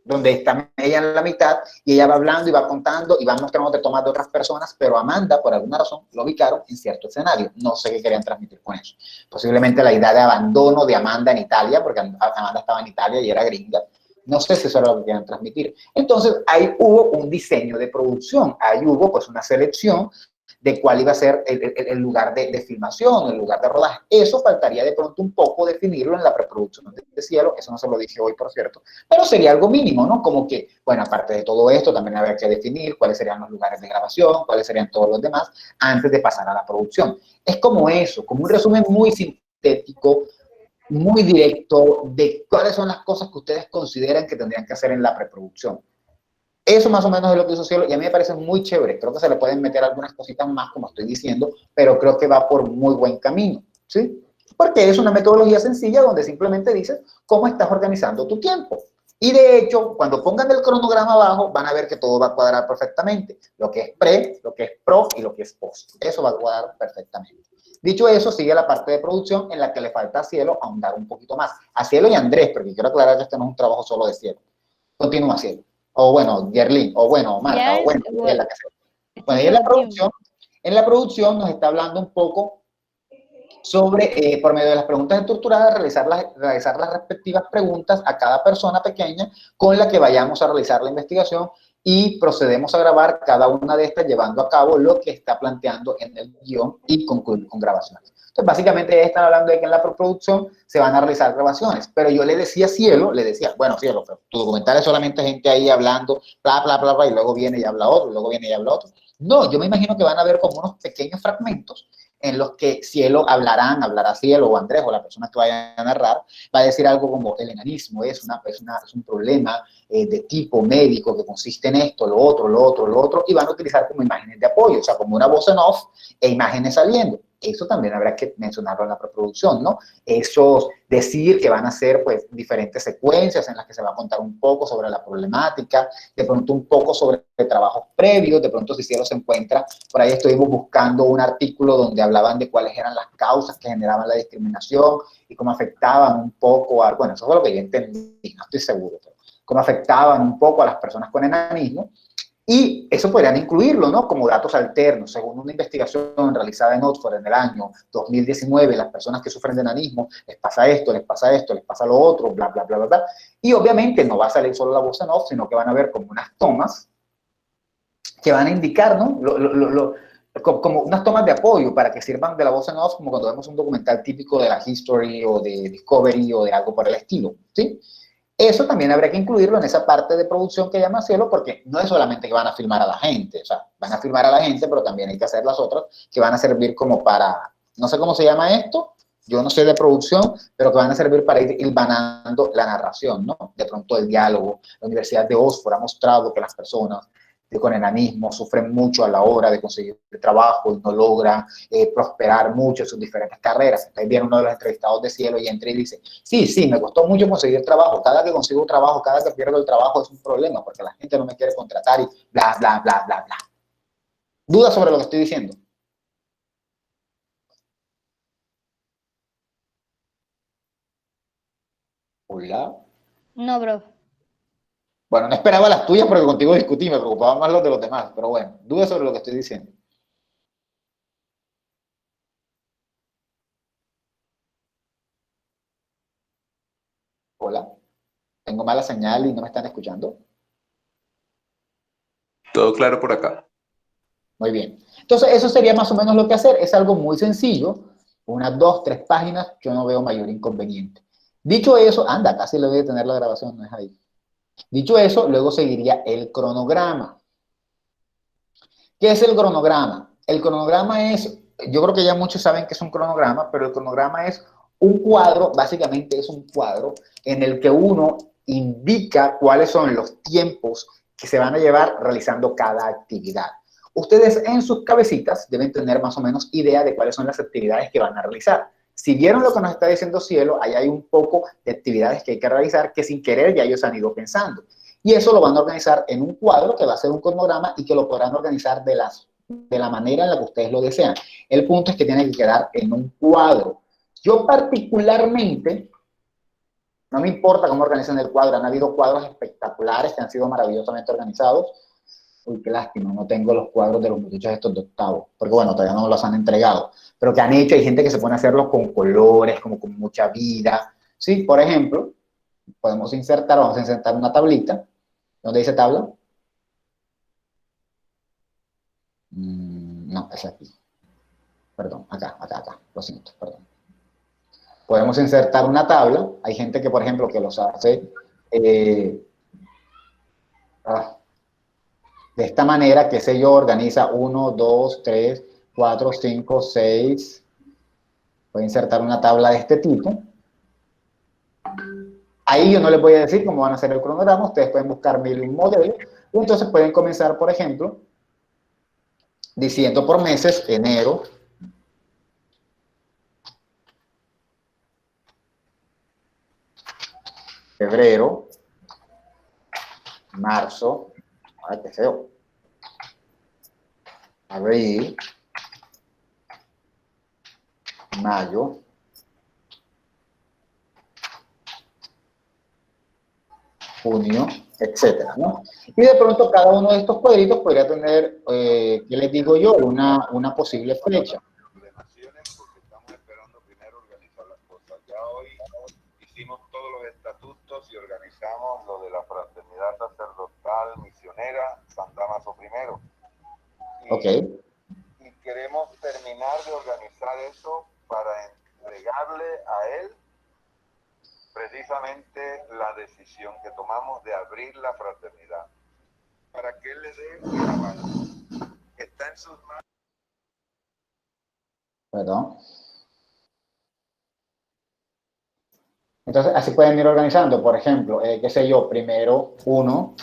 donde está ella en la mitad, y ella va hablando y va contando y va mostrando tomas de otras personas, pero Amanda, por alguna razón, lo ubicaron en cierto escenario. No sé qué querían transmitir con eso. Posiblemente la idea de abandono de Amanda en Italia, porque Amanda estaba en Italia y era gringa. No sé si eso era lo que querían transmitir. Entonces, ahí hubo un diseño de producción, ahí hubo pues una selección de cuál iba a ser el lugar de filmación, el lugar de rodaje. Eso faltaría de pronto un poco definirlo en la preproducción de Cielo, eso no se lo dije hoy, por cierto, pero sería algo mínimo, ¿no? Como que, bueno, aparte de todo esto, también habría que definir cuáles serían los lugares de grabación, cuáles serían todos los demás, antes de pasar a la producción. Es como eso, como un resumen muy sintético, muy directo de cuáles son las cosas que ustedes consideran que tendrían que hacer en la preproducción. Eso más o menos es lo que hizo Cielo y a mí me parece muy chévere. Creo que se le pueden meter algunas cositas más, como estoy diciendo, pero creo que va por muy buen camino, ¿sí? Porque es una metodología sencilla donde simplemente dices cómo estás organizando tu tiempo. Y de hecho, cuando pongan el cronograma abajo, van a ver que todo va a cuadrar perfectamente. Lo que es pre, lo que es pro y lo que es post. Eso va a cuadrar perfectamente. Dicho eso, sigue la parte de producción en la que le falta a Cielo ahondar un poquito más. A Cielo y a Andrés, porque quiero aclarar que este no es un trabajo solo de Cielo. Continúa, Cielo. O bueno, Yerlin, o bueno, Marta, o bueno, la que sea. Bueno, y en la producción nos está hablando un poco sobre, por medio de las preguntas estructuradas, realizar las respectivas preguntas a cada persona pequeña con la que vayamos a realizar la investigación y procedemos a grabar cada una de estas llevando a cabo lo que está planteando en el guión y concluir con grabaciones. Entonces, básicamente, están hablando de que en la preproducción se van a realizar grabaciones, pero yo le decía a Cielo, bueno, Cielo, pero tu documental es solamente gente ahí hablando, bla, bla, bla, bla, y luego viene y habla otro, y luego viene y habla otro. No, yo me imagino que van a haber como unos pequeños fragmentos en los que Cielo hablará Cielo o Andrés o la persona que vaya a narrar, va a decir algo como el enanismo es un problema de tipo médico que consiste en esto, lo otro, y van a utilizar como imágenes de apoyo, o sea, como una voz en off e imágenes saliendo. Eso también habrá que mencionarlo en la preproducción, ¿no? Eso, decir que van a ser, pues, diferentes secuencias en las que se va a contar un poco sobre la problemática, de pronto un poco sobre trabajos previos, de pronto si Cielo se encuentra, por ahí estuvimos buscando un artículo donde hablaban de cuáles eran las causas que generaban la discriminación y cómo afectaban un poco a, bueno, eso fue lo que yo entendí, no estoy seguro, pero cómo afectaban un poco a las personas con enanismo. Y eso podrían incluirlo, ¿no? Como datos alternos. Según una investigación realizada en Oxford en el año 2019, las personas que sufren de enanismo, les pasa esto, les pasa esto, les pasa lo otro, bla, bla, bla, bla, bla. Y obviamente no va a salir solo la voz en off, sino que van a ver como unas tomas que van a indicar, ¿no? Como unas tomas de apoyo para que sirvan de la voz en off, como cuando vemos un documental típico de la History o de Discovery o de algo por el estilo, ¿sí? Eso también habría que incluirlo en esa parte de producción que llama Cielo, porque no es solamente que van a filmar a la gente, o sea, van a filmar a la gente, pero también hay que hacer las otras que van a servir como para no sé cómo se llama esto, yo no sé de producción, pero que van a servir para ir hilvanando la narración, ¿no? De pronto el diálogo. La Universidad de Oxford ha mostrado que las personas con enanismo sufren mucho a la hora de conseguir trabajo y no logran prosperar mucho en sus diferentes carreras. Entonces viene uno de los entrevistados de Cielo y entra y dice, sí, me costó mucho conseguir trabajo, cada que consigo trabajo, cada que pierdo el trabajo es un problema porque la gente no me quiere contratar y bla, bla, bla, bla, bla. ¿Dudas sobre lo que estoy diciendo? Hola. No, bro. Bueno, no esperaba las tuyas porque contigo discutí, me preocupaban más los de los demás, pero bueno, dudas sobre lo que estoy diciendo. Hola, tengo mala señal y no me están escuchando. Todo claro por acá. Muy bien. Entonces, eso sería más o menos lo que hacer. Es algo muy sencillo, unas 2, 3 páginas, yo no veo mayor inconveniente. Dicho eso, anda, casi le voy a tener la grabación, no es ahí. Dicho eso, luego seguiría el cronograma. ¿Qué es el cronograma? El cronograma es, yo creo que ya muchos saben que es un cronograma, pero el cronograma es un cuadro, básicamente es un cuadro en el que uno indica cuáles son los tiempos que se van a llevar realizando cada actividad. Ustedes en sus cabecitas deben tener más o menos idea de cuáles son las actividades que van a realizar. Si vieron lo que nos está diciendo Cielo, ahí hay un poco de actividades que hay que realizar que sin querer ya ellos han ido pensando. Y eso lo van a organizar en un cuadro que va a ser un cronograma y que lo podrán organizar de la manera en la que ustedes lo desean. El punto es que tiene que quedar en un cuadro. Yo particularmente, no me importa cómo organizan el cuadro, han habido cuadros espectaculares que han sido maravillosamente organizados. Uy, qué lástima, no tengo los cuadros de los muchachos estos de octavo, porque bueno, todavía no los han entregado, pero que han hecho, hay gente que se pone a hacerlos con colores, como con mucha vida. Sí, por ejemplo, podemos insertar, vamos a insertar una tablita. ¿Dónde dice tabla? No, es aquí. Perdón, acá, lo siento, perdón. Podemos insertar una tabla. Hay gente que, por ejemplo, que los hace de esta manera, que sé yo, organiza 1, 2, 3, 4, 5, 6. Voy a insertar una tabla de este tipo. Ahí yo no les voy a decir cómo van a hacer el cronograma, ustedes pueden buscar mil y un modelo, y entonces pueden comenzar, por ejemplo, diciendo por meses, enero, febrero, marzo, ay, qué feo, abril, mayo, junio, etcétera, ¿no? Y de pronto cada uno de estos cuadritos podría tener, ¿qué les digo yo? Una posible fecha. Porque estamos esperando primero organizar las cosas. Ya hoy hicimos todos los estatutos y organizamos lo de la fraternidad sacerdotal misionera San Damaso I. Y queremos terminar de organizar eso para entregarle a él precisamente la decisión que tomamos de abrir la fraternidad, para que él le dé un aval. Está en sus manos. Perdón. Entonces, así pueden ir organizando, por ejemplo, qué sé yo, primero 1,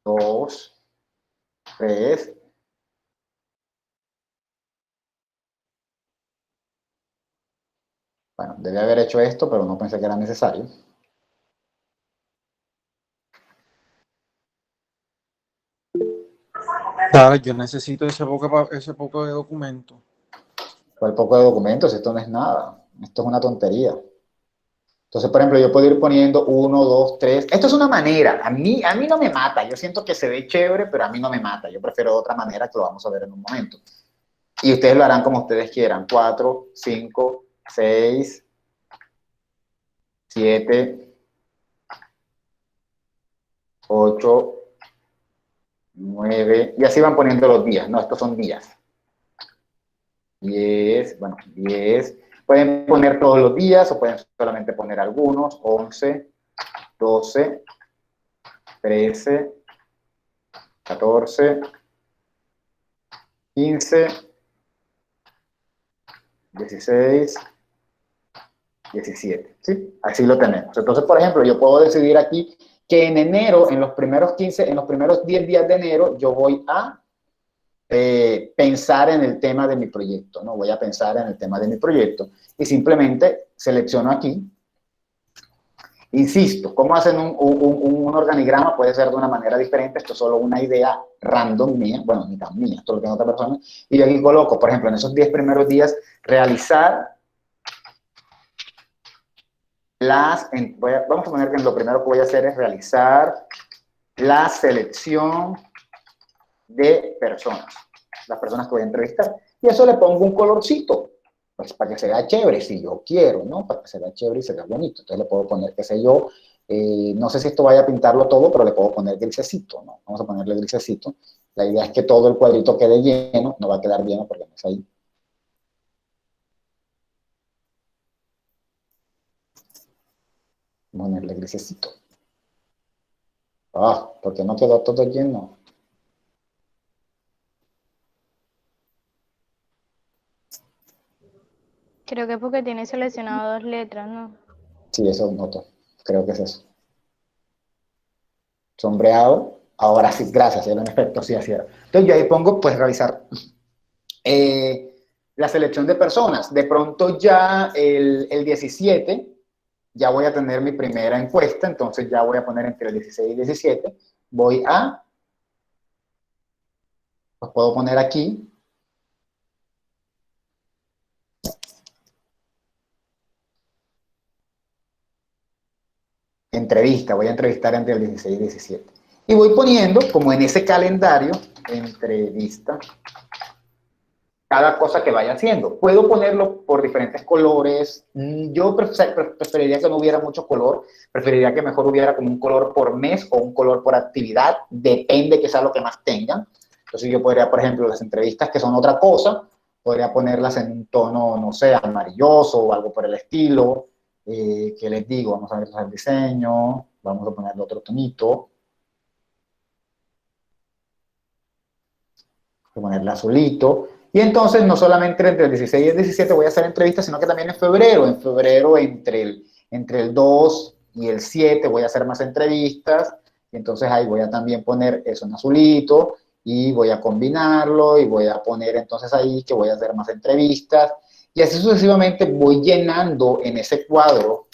2, 3. Bueno, debí haber hecho esto, pero no pensé que era necesario. Claro, yo necesito ese poco de documento. ¿Cuál poco de documentos? Esto no es nada. Esto es una tontería. Entonces, por ejemplo, yo puedo ir poniendo 1, 2, 3. Esto es una manera. A mí no me mata. Yo siento que se ve chévere, pero a mí no me mata. Yo prefiero otra manera que lo vamos a ver en un momento. Y ustedes lo harán como ustedes quieran. 4, 5, 6, 7, 8, 9. Y así van poniendo los días. No, estos son días. 10, bueno, 10. Pueden poner todos los días o pueden solamente poner algunos. 11, 12, 13, 14, 15, 16, 17, ¿sí? Así lo tenemos. Entonces, por ejemplo, yo puedo decidir aquí que en enero, en los primeros 10 días de enero, yo voy a pensar en el tema de mi proyecto, ¿no? Voy a pensar en el tema de mi proyecto y simplemente selecciono aquí. Insisto, ¿cómo hacen un organigrama? Puede ser de una manera diferente, esto es solo una idea random mía, bueno, ni tan mía, esto lo tiene otra persona, y yo aquí coloco, por ejemplo, en esos 10 primeros días, realizar vamos a poner que lo primero que voy a hacer es realizar la selección de personas, las personas que voy a entrevistar, y eso le pongo un colorcito, pues para que se vea chévere, si yo quiero, ¿no? Para que se vea chévere y se vea bonito. Entonces le puedo poner, qué sé yo, no sé si esto vaya a pintarlo todo, pero le puedo poner grisecito, ¿no? Vamos a ponerle grisecito. La idea es que todo el cuadrito quede lleno, no va a quedar lleno porque no es ahí. Vamos a ponerle grisecito. Ah, porque no quedó todo lleno. Creo que es porque tiene seleccionado 2 letras, ¿no? Sí, eso noto. Creo que es eso. Sombreado. Ahora sí, gracias, era un efecto, sí, así era. Entonces yo ahí pongo, pues, realizar la selección de personas. De pronto ya el 17, ya voy a tener mi primera encuesta, entonces ya voy a poner entre el 16 y 17. Voy a, pues puedo poner aquí, entrevista, voy a entrevistar entre el 16 y 17. Y voy poniendo, como en ese calendario, entrevista, cada cosa que vaya haciendo. Puedo ponerlo por diferentes colores. Yo preferiría que no hubiera mucho color. Preferiría que mejor hubiera como un color por mes o un color por actividad. Depende que sea lo que más tengan. Entonces yo podría, por ejemplo, las entrevistas que son otra cosa, podría ponerlas en un tono, no sé, amarilloso o algo por el estilo. ¿Qué les digo? Vamos a ver el diseño. Vamos a ponerle otro tonito. Voy a ponerle azulito. Y entonces no solamente entre el 16 y el 17 voy a hacer entrevistas, sino que también en febrero. En febrero entre el 2 y el 7 voy a hacer más entrevistas. Y entonces ahí voy a también poner eso en azulito y voy a combinarlo y voy a poner entonces ahí que voy a hacer más entrevistas. Y así sucesivamente voy llenando en ese cuadro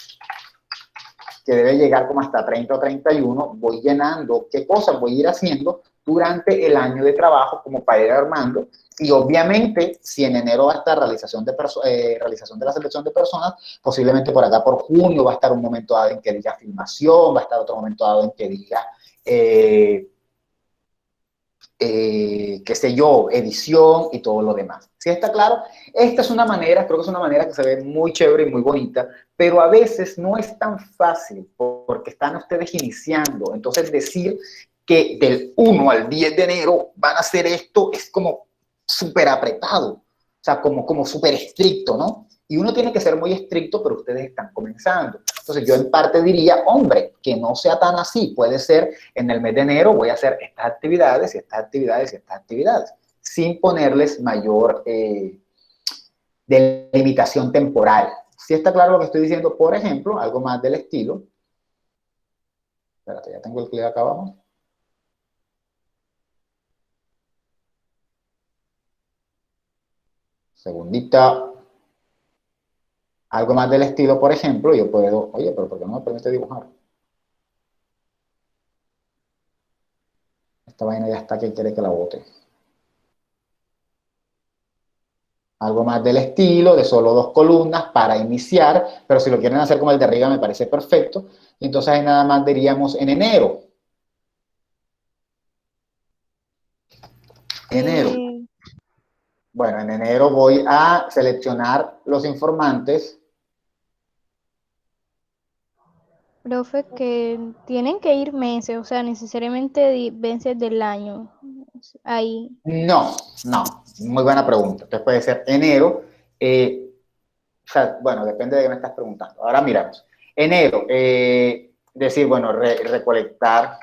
que debe llegar como hasta 30 o 31, voy llenando qué cosas voy a ir haciendo durante el año de trabajo como para ir armando. Y obviamente, si en enero va a estar realización de la selección de personas, posiblemente por acá por junio va a estar un momento dado en que diga filmación, va a estar otro momento dado en que diga, qué sé yo, edición y todo lo demás. ¿Sí está claro? Esta es una manera, creo que es una manera que se ve muy chévere y muy bonita, pero a veces no es tan fácil porque están ustedes iniciando. Entonces decir que del 1 al 10 de enero van a hacer esto es como súper apretado, o sea, como súper estricto, ¿no? Y uno tiene que ser muy estricto, pero ustedes están comenzando. Entonces yo en parte diría, hombre, que no sea tan así. Puede ser en el mes de enero voy a hacer estas actividades y estas actividades y estas actividades, sin ponerles mayor delimitación temporal. ¿Sí está claro lo que estoy diciendo? Por ejemplo, algo más del estilo. Espérate, ya tengo el clic acá abajo. Segundita. Algo más del estilo, por ejemplo, yo puedo, oye, pero ¿por qué no me permite dibujar? Esta vaina ya está que quiere que la bote. Algo más del estilo, de solo 2 columnas para iniciar, pero si lo quieren hacer como el de arriba me parece perfecto. Y entonces ahí nada más diríamos en enero. Enero. Bueno, en enero voy a seleccionar los informantes. Profe, que tienen que ir meses, o sea, necesariamente meses del año. Ahí. No, muy buena pregunta. Entonces puede ser enero, o sea, bueno, depende de qué me estás preguntando. Ahora miramos. Enero, decir, bueno, recolectar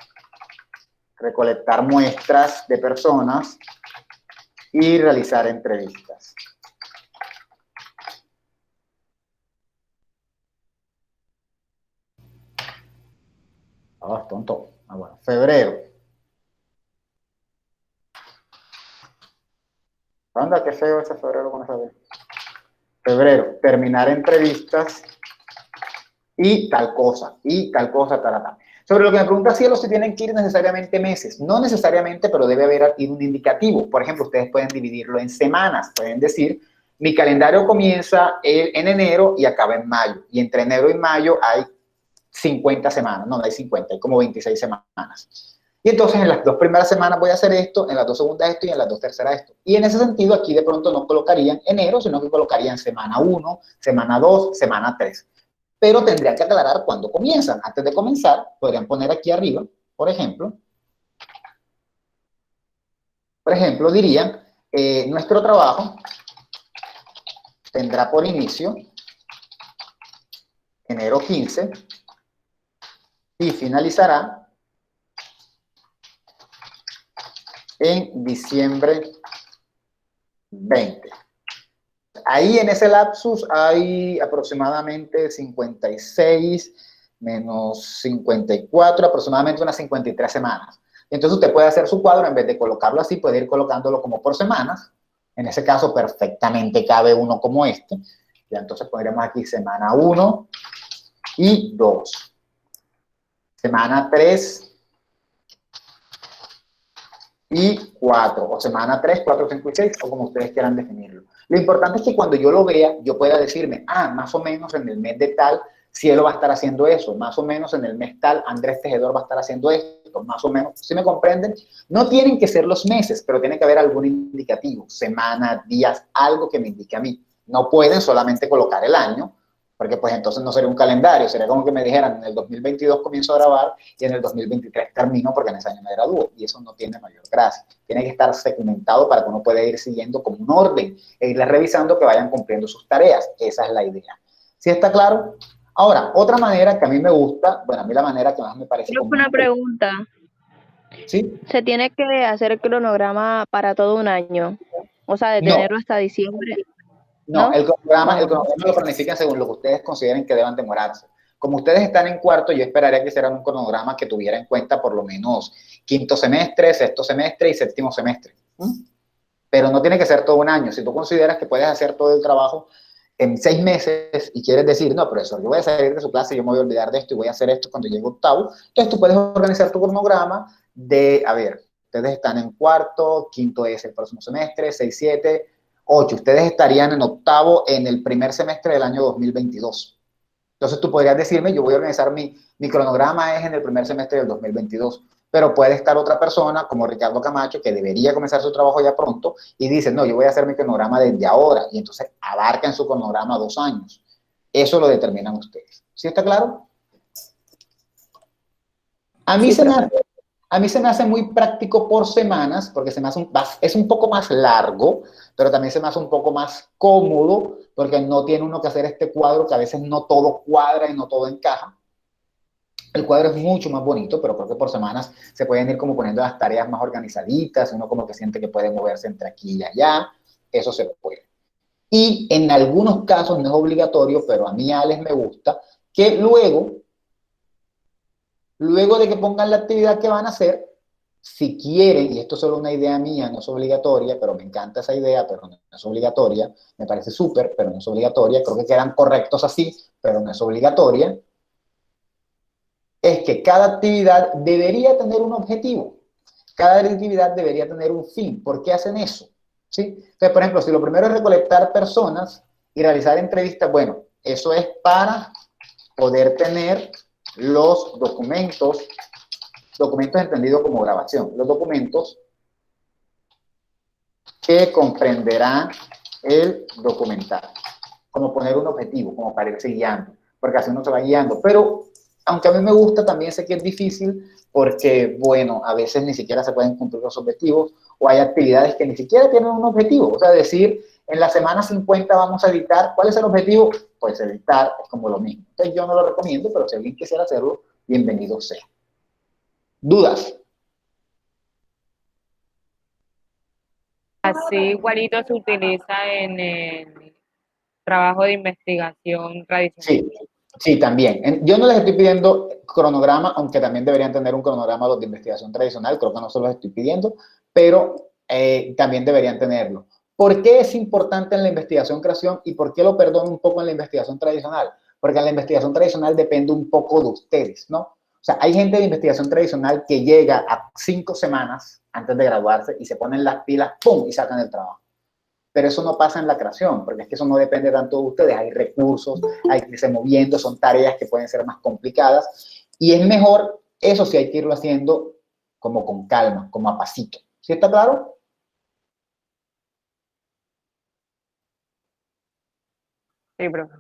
muestras de personas y realizar entrevistas. Estabas tonto. Ah, bueno. Febrero. Anda, qué feo ese febrero con esa vez. Febrero, terminar entrevistas y tal cosa, tal. Sobre lo que me pregunta Cielo, si tienen que ir necesariamente meses. No necesariamente, pero debe haber un indicativo. Por ejemplo, ustedes pueden dividirlo en semanas. Pueden decir, mi calendario comienza en enero y acaba en mayo. Y entre enero y mayo hay 50 semanas. No hay 50, hay como 26 semanas. Y entonces en las 2 primeras semanas voy a hacer esto, en las 2 segundas esto y en las 2 terceras esto. Y en ese sentido, aquí de pronto no colocarían enero, sino que colocarían semana 1, semana 2, semana 3. Pero tendrían que aclarar cuándo comienzan. Antes de comenzar, podrían poner aquí arriba, por ejemplo, dirían, nuestro trabajo tendrá por inicio enero 15 y finalizará en diciembre 20. Ahí en ese lapsus hay aproximadamente 56 menos 54, aproximadamente unas 53 semanas. Entonces usted puede hacer su cuadro, en vez de colocarlo así, puede ir colocándolo como por semanas. En ese caso perfectamente cabe uno como este. Ya entonces pondremos aquí semana 1 y 2. Semana 3 y 4, o semana 3, 4, 5 y 6, o como ustedes quieran definirlo. Lo importante es que cuando yo lo vea, yo pueda decirme, más o menos en el mes de tal, Cielo va a estar haciendo eso, más o menos en el mes tal, Andrés Tejedor va a estar haciendo esto, más o menos, ¿sí me comprenden? No tienen que ser los meses, pero tiene que haber algún indicativo, semana, días, algo que me indique a mí. No pueden solamente colocar el año, porque pues entonces no sería un calendario, sería como que me dijeran, en el 2022 comienzo a grabar y en el 2023 termino porque en ese año me gradúo, y eso no tiene mayor gracia. Tiene que estar segmentado para que uno pueda ir siguiendo como un orden e irles revisando que vayan cumpliendo sus tareas. Esa es la idea. ¿Sí está claro? Ahora, otra manera que a mí me gusta, bueno, a mí la manera que más me parece Creo que como... una pregunta. ¿Sí? ¿Se tiene que hacer el cronograma para todo un año? O sea, desde No. enero hasta diciembre. No, el cronograma No. lo planifican según lo que ustedes consideren que deban demorarse. Como ustedes están en cuarto, yo esperaría que hicieran un cronograma que tuviera en cuenta por lo menos quinto semestre, sexto semestre y séptimo semestre. Pero no tiene que ser todo un año. Si tú consideras que puedes hacer todo el trabajo en 6 meses y quieres decir, no, profesor, yo voy a salir de su clase, yo me voy a olvidar de esto y voy a hacer esto cuando llegue octavo, entonces tú puedes organizar tu cronograma de, a ver, ustedes están en cuarto, quinto es el próximo semestre, 6, 7, 8. Ustedes estarían en octavo en el primer semestre del año 2022. Entonces tú podrías decirme, yo voy a organizar mi cronograma es en el primer semestre del 2022. Pero puede estar otra persona, como Ricardo Camacho, que debería comenzar su trabajo ya pronto, y dice, no, yo voy a hacer mi cronograma desde ahora, y entonces abarca en su cronograma 2 años. Eso lo determinan ustedes. ¿Sí está claro? A mí, se me hace muy práctico por semanas, porque se me hace es un poco más largo, pero también se me hace un poco más cómodo, porque no tiene uno que hacer este cuadro, que a veces no todo cuadra y no todo encaja. El cuadro es mucho más bonito, pero creo que por semanas se pueden ir como poniendo las tareas más organizaditas, uno como que siente que puede moverse entre aquí y allá, eso se puede. Y en algunos casos no es obligatorio, pero a mí, Alex, me gusta, que luego de que pongan la actividad que van a hacer, si quieren, y esto es solo una idea mía, no es obligatoria, pero me encanta esa idea, pero no es obligatoria, me parece súper, pero no es obligatoria, creo que quedan correctos así, pero no es obligatoria, es que cada actividad debería tener un objetivo, cada actividad debería tener un fin. ¿Por qué hacen eso? ¿Sí? Entonces, por ejemplo, si lo primero es recolectar personas y realizar entrevistas, bueno, eso es para poder tener los documentos entendidos como grabación, los documentos que comprenderán el documental, como poner un objetivo, como para irse guiando, porque así uno se va guiando, pero aunque a mí me gusta, también sé que es difícil porque, bueno, a veces ni siquiera se pueden cumplir los objetivos o hay actividades que ni siquiera tienen un objetivo. O sea, decir, en la semana 50 vamos a editar, ¿cuál es el objetivo? Pues editar es como lo mismo. Entonces yo no lo recomiendo, pero si alguien quisiera hacerlo, bienvenido sea. ¿Dudas? Así igualito se utiliza en el trabajo de investigación tradicional. Sí, Sí, también. Yo no les estoy pidiendo cronograma, aunque también deberían tener un cronograma los de investigación tradicional, creo que no se los estoy pidiendo, pero también deberían tenerlo. ¿Por qué es importante en la investigación-creación y por qué lo perdono un poco en la investigación tradicional? Porque en la investigación tradicional depende un poco de ustedes, ¿no? O sea, hay gente de investigación tradicional que llega a 5 semanas antes de graduarse y se ponen las pilas, ¡pum!, y sacan el trabajo. Pero eso no pasa en la creación, porque es que eso no depende tanto de ustedes. Hay recursos, hay que irse moviendo, son tareas que pueden ser más complicadas. Y es mejor, eso sí hay que irlo haciendo como con calma, como a pasito. ¿Sí está claro? Sí, profe.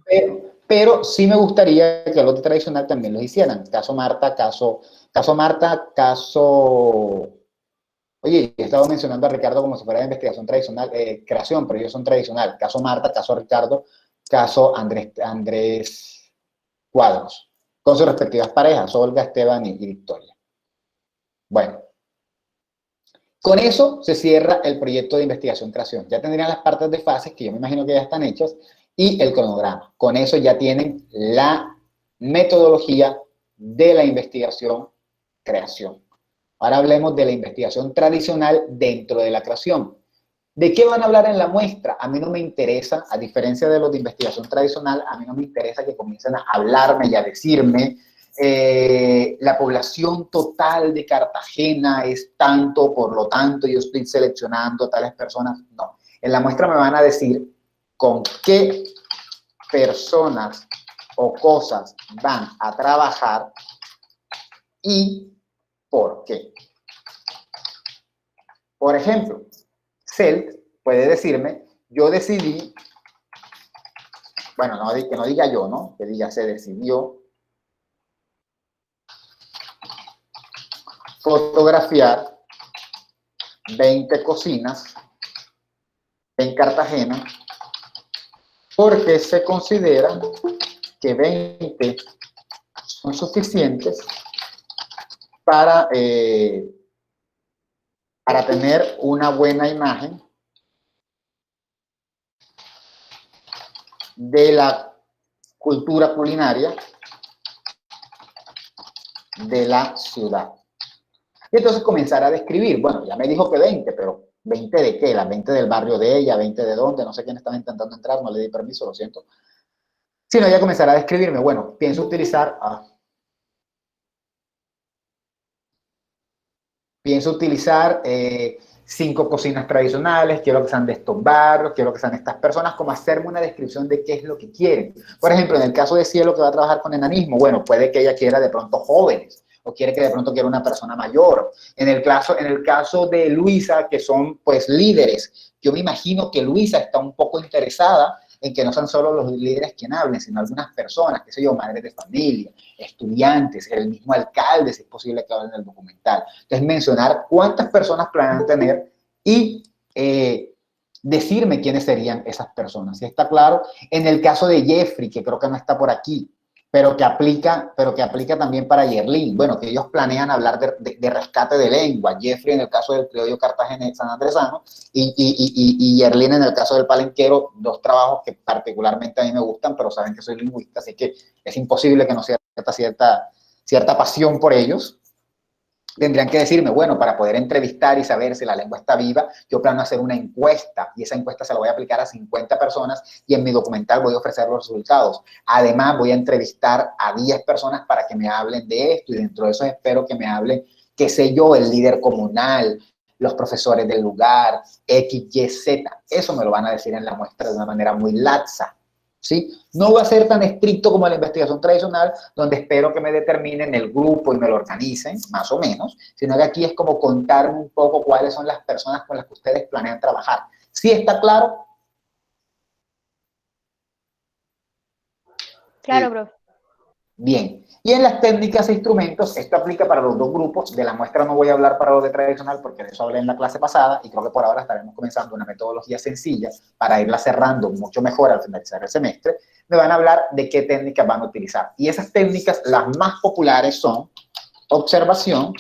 Pero sí me gustaría que los de tradicional también los hicieran. Caso Marta, caso Marta, caso... Oye, he estado mencionando a Ricardo como si fuera de investigación tradicional, creación, pero ellos son tradicional. Caso Marta, caso Ricardo, caso Andrés Cuadros, con sus respectivas parejas, Olga, Esteban y Victoria. Bueno, con eso se cierra el proyecto de investigación-creación. Ya tendrían las partes de fases, que yo me imagino que ya están hechas, y el cronograma. Con eso ya tienen la metodología de la investigación-creación. Ahora hablemos de la investigación tradicional dentro de la creación. ¿De qué van a hablar en la muestra? A mí no me interesa, a diferencia de los de investigación tradicional, a mí no me interesa que comiencen a hablarme y a decirme la población total de Cartagena es tanto, por lo tanto yo estoy seleccionando tales personas. No, en la muestra me van a decir con qué personas o cosas van a trabajar y por qué. Por ejemplo, CELT puede decirme, yo decidí, bueno, que no diga yo, ¿no? Que diga se decidió fotografiar 20 cocinas en Cartagena porque se considera que 20 son suficientes para tener una buena imagen de la cultura culinaria de la ciudad. Y entonces comenzar a describir, bueno, ya me dijo que 20, pero 20 de qué, las 20 del barrio de ella, 20 de dónde, no sé quién estaba intentando entrar, no le di permiso, lo siento. Sino ya comenzará a describirme, bueno, pienso utilizar... Pienso utilizar 5 cocinas tradicionales, quiero que sean de estos barrios, quiero que sean estas personas, como hacerme una descripción de qué es lo que quieren. Por ejemplo, en el caso de Cielo, que va a trabajar con enanismo, bueno, puede que ella quiera de pronto jóvenes, o quiere que de pronto quiera una persona mayor. En el caso de Luisa, que son pues líderes, yo me imagino que Luisa está un poco interesada en que no sean solo los líderes quienes hablen, sino algunas personas, qué sé yo, madres de familia, estudiantes, el mismo alcalde, si es posible que hablen del documental. Entonces, mencionar cuántas personas planean tener y decirme quiénes serían esas personas. ¿Sí está claro? En el caso de Jeffrey, que creo que no está por aquí, pero que aplica también para Yerlin. Bueno, que ellos planean hablar de rescate de lengua. Jeffrey en el caso del criollo cartagenés sanandresano y Yerlin en el caso del palenquero, dos trabajos que particularmente a mí me gustan, pero saben que soy lingüista, así que es imposible que no sienta cierta pasión por ellos. Tendrían que decirme, bueno, para poder entrevistar y saber si la lengua está viva, yo planeo hacer una encuesta y esa encuesta se la voy a aplicar a 50 personas y en mi documental voy a ofrecer los resultados. Además, voy a entrevistar a 10 personas para que me hablen de esto y dentro de eso espero que me hablen, qué sé yo, el líder comunal, los profesores del lugar, X, Y, Z. Eso me lo van a decir en la muestra de una manera muy laxa. ¿Sí? No va a ser tan estricto como la investigación tradicional, donde espero que me determinen el grupo y me lo organicen, más o menos, sino que aquí es como contarme un poco cuáles son las personas con las que ustedes planean trabajar. ¿Sí está claro? Claro, profe. Bien. Y en las técnicas e instrumentos, esto aplica para los dos grupos. De la muestra no voy a hablar para los de tradicional porque de eso hablé en la clase pasada y creo que por ahora estaremos comenzando una metodología sencilla para irla cerrando mucho mejor al finalizar el semestre. Me van a hablar de qué técnicas van a utilizar. Y esas técnicas, las más populares son observación,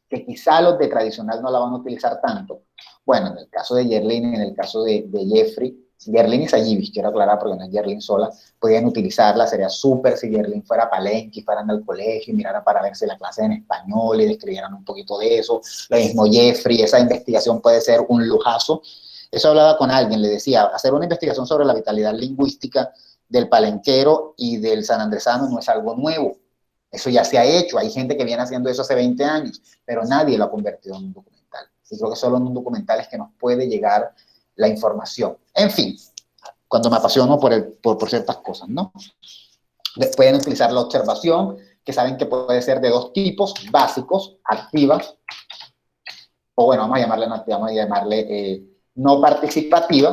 que quizá los de tradicional no la van a utilizar tanto. Bueno, en el caso de Yerlin, en el caso de Jeffrey, Yerlin y Sayibis, quiero aclarar porque no es Yerlin sola, podían utilizarla, sería súper si Yerlin fuera a Palenque, fueran al colegio y miraran para verse la clase en español y describieran un poquito de eso. Lo mismo Jeffrey, esa investigación puede ser un lujazo. Eso hablaba con alguien, le decía, hacer una investigación sobre la vitalidad lingüística del palenquero y del sanandresano no es algo nuevo. Eso ya se ha hecho, hay gente que viene haciendo eso hace 20 años, pero nadie lo ha convertido en un documental. Y creo que solo en un documental es que nos puede llegar la información. En fin, cuando me apasiono por ciertas cosas, ¿no? Pueden utilizar la observación, que saben que puede ser de dos tipos, básicos, activas, o bueno, vamos a llamarle no participativa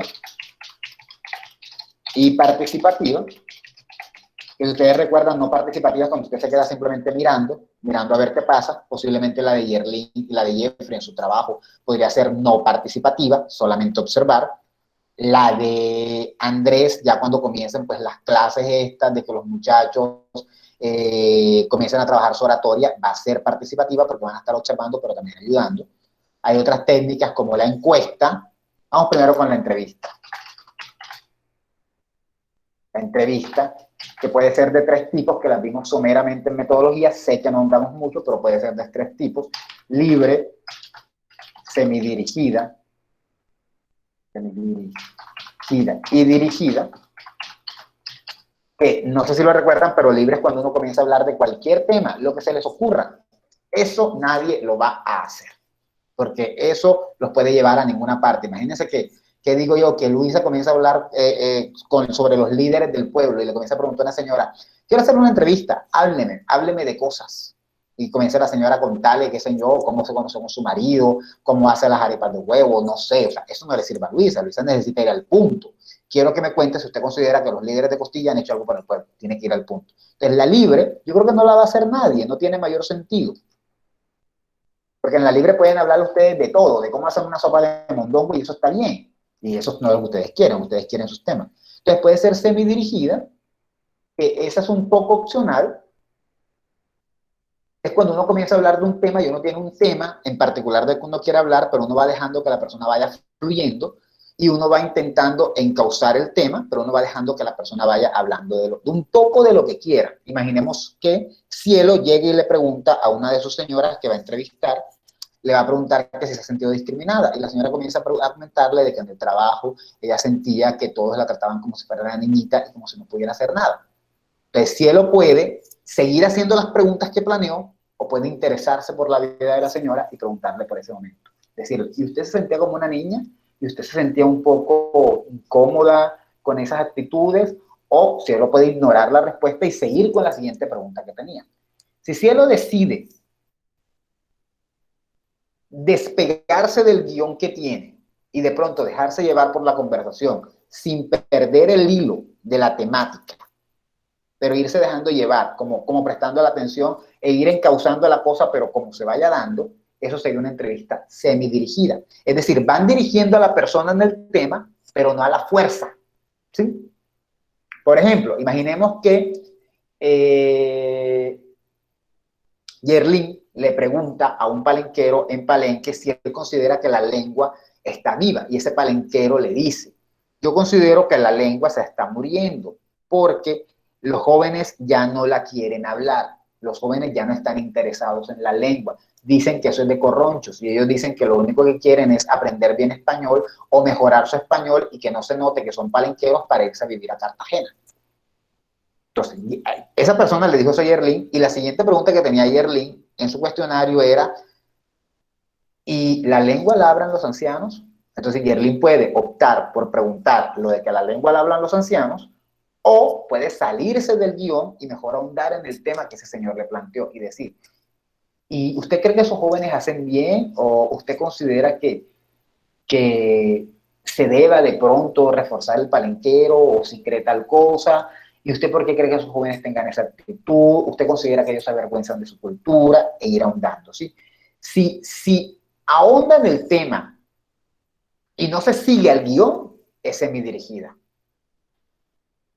y participativa. Que si ustedes recuerdan, no participativa cuando usted se queda simplemente mirando a ver qué pasa. Posiblemente la de Yerlin y la de Jeffrey en su trabajo podría ser no participativa, solamente observar. La de Andrés, ya cuando comiencen pues las clases estas de que los muchachos comiencen a trabajar su oratoria, va a ser participativa porque van a estar observando pero también ayudando. Hay otras técnicas como la encuesta. Vamos primero con la entrevista. La entrevista, que puede ser de 3 tipos, que las vimos someramente en metodología, sé que no nombramos mucho, pero puede ser de 3 tipos: libre, semidirigida y dirigida, que no sé si lo recuerdan, pero libre es cuando uno comienza a hablar de cualquier tema, lo que se les ocurra. Eso nadie lo va a hacer, porque eso los puede llevar a ninguna parte. Imagínense que digo yo, que Luisa comienza a hablar sobre los líderes del pueblo y le comienza a preguntar a una señora, quiero hacer una entrevista, hábleme de cosas. Y comienza la señora a contarle, qué sé yo, cómo se conoció con su marido, cómo hace las arepas de huevo, no sé, o sea, eso no le sirve a Luisa. Luisa necesita ir al punto. Quiero que me cuente si usted considera que los líderes de Costilla han hecho algo para el pueblo. Tiene que ir al punto. Entonces, la libre, yo creo que no la va a hacer nadie, no tiene mayor sentido. Porque en la libre pueden hablar ustedes de todo, de cómo hacer una sopa de mondongo, y eso está bien. Y eso no es lo que ustedes quieren sus temas. Entonces, puede ser semidirigida, que esa es un poco opcional. Es cuando uno comienza a hablar de un tema y uno tiene un tema en particular del que uno quiere hablar, pero uno va dejando que la persona vaya fluyendo y uno va intentando encauzar el tema, pero uno va dejando que la persona vaya hablando de un poco de lo que quiera. Imaginemos que Cielo llegue y le pregunta a una de sus señoras que va a entrevistar, le va a preguntar que si se ha sentido discriminada, y la señora comienza a comentarle de que en el trabajo ella sentía que todos la trataban como si fuera una niñita y como si no pudiera hacer nada. Entonces, Cielo puede seguir haciendo las preguntas que planeó, o puede interesarse por la vida de la señora y preguntarle por ese momento. Es decir, si usted se sentía como una niña y usted se sentía un poco incómoda con esas actitudes, o Cielo puede ignorar la respuesta y seguir con la siguiente pregunta que tenía. Si Cielo decide despegarse del guión que tiene y de pronto dejarse llevar por la conversación sin perder el hilo de la temática, pero irse dejando llevar, como prestando la atención e ir encauzando la cosa, pero como se vaya dando, eso sería una entrevista semidirigida. Es decir, van dirigiendo a la persona en el tema, pero no a la fuerza, ¿sí? Por ejemplo, imaginemos que Yerlin le pregunta a un palenquero en Palenque si él considera que la lengua está viva, y ese palenquero le dice, yo considero que la lengua se está muriendo, porque los jóvenes ya no la quieren hablar, los jóvenes ya no están interesados en la lengua, dicen que eso es de corronchos, y ellos dicen que lo único que quieren es aprender bien español o mejorar su español y que no se note que son palenqueros para irse a vivir a Cartagena. Entonces, esa persona le dijo eso a Yerlin, y la siguiente pregunta que tenía Yerlin en su cuestionario era, ¿y la lengua la hablan los ancianos? Entonces Yerlin puede optar por preguntar lo de que la lengua la hablan los ancianos, o puede salirse del guión y mejor ahondar en el tema que ese señor le planteó y decir, ¿y usted cree que esos jóvenes hacen bien? ¿O usted considera que se deba de pronto reforzar el palenquero? ¿O si cree tal cosa? ¿Y usted por qué cree que esos jóvenes tengan esa actitud? ¿Usted considera que ellos se avergüenzan de su cultura? E ir ahondando, ¿sí? Si ahonda en el tema y no se sigue al guión, es semidirigida.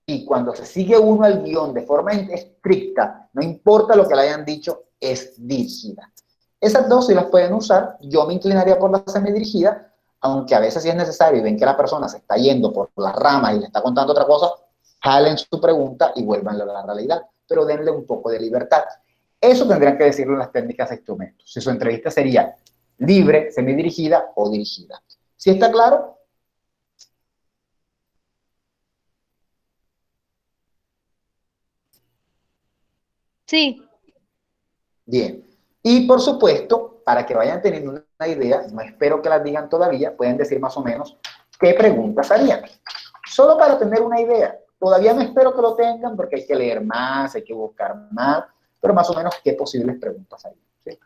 Y cuando se sigue uno al guión de forma estricta, no importa lo que le hayan dicho, es dirigida. Esas dos sí las pueden usar. Yo me inclinaría por la semidirigida, aunque a veces sí es necesario y ven que la persona se está yendo por las ramas y le está contando otra cosa, jalen su pregunta y vuelvan a la realidad, pero denle un poco de libertad. Eso tendrían que decirlo en las técnicas de instrumentos. Si su entrevista sería libre, semidirigida o dirigida. ¿Sí está claro? Sí. Bien. Y por supuesto, para que vayan teniendo una idea, no espero que las digan todavía, pueden decir más o menos qué preguntas harían. Solo para tener una idea. Todavía no espero que lo tengan porque hay que leer más, hay que buscar más, pero más o menos qué posibles preguntas harían. ¿Sí?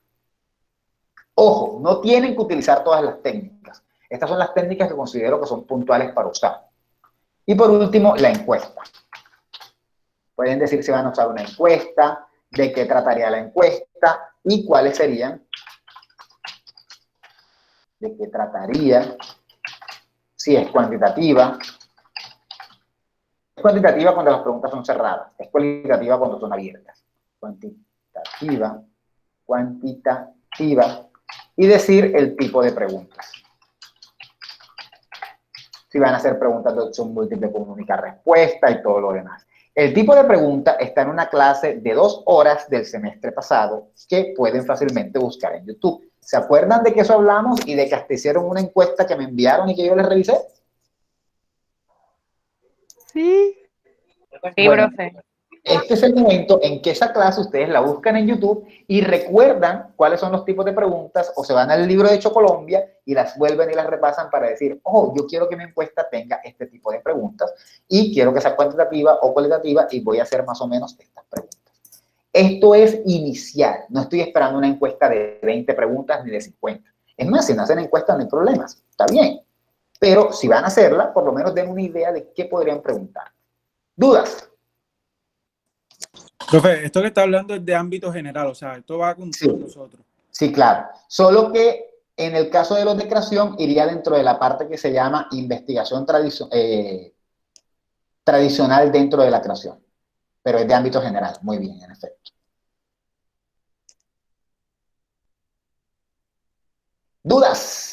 Ojo, no tienen que utilizar todas las técnicas. Estas son las técnicas que considero que son puntuales para usar. Y por último, la encuesta. Pueden decir si van a usar una encuesta, de qué trataría la encuesta y cuáles serían, de qué trataría, si es cuantitativa. Es cuantitativa cuando las preguntas son cerradas, es cualitativa cuando son abiertas. Cuantitativa, cuantitativa, y decir el tipo de preguntas. Si van a hacer preguntas de opción múltiple con única respuesta y todo lo demás. El tipo de pregunta está en una clase de 2 horas del semestre pasado que pueden fácilmente buscar en YouTube. ¿Se acuerdan de que eso hablamos y de que hasta hicieron una encuesta que me enviaron y que yo les revisé? Sí. Sí, Bueno, profe. este es el momento en que esa clase ustedes la buscan en YouTube y recuerdan cuáles son los tipos de preguntas o se van al libro de Chocolombia y las vuelven y las repasan para decir, oh, yo quiero que mi encuesta tenga este tipo de preguntas y quiero que sea cuantitativa o cualitativa y voy a hacer más o menos estas preguntas. Esto es inicial, no estoy esperando una encuesta de 20 preguntas ni de 50. Es más, si no hacen encuestas no hay problemas, está bien. Pero si van a hacerla, por lo menos den una idea de qué podrían preguntar. ¿Dudas? Profe, esto que está hablando es de ámbito general, o sea, esto va con todos nosotros. Sí, claro. Solo que en el caso de los de creación iría dentro de la parte que se llama investigación tradicional dentro de la creación. Pero es de ámbito general. Muy bien, en efecto. ¿Dudas?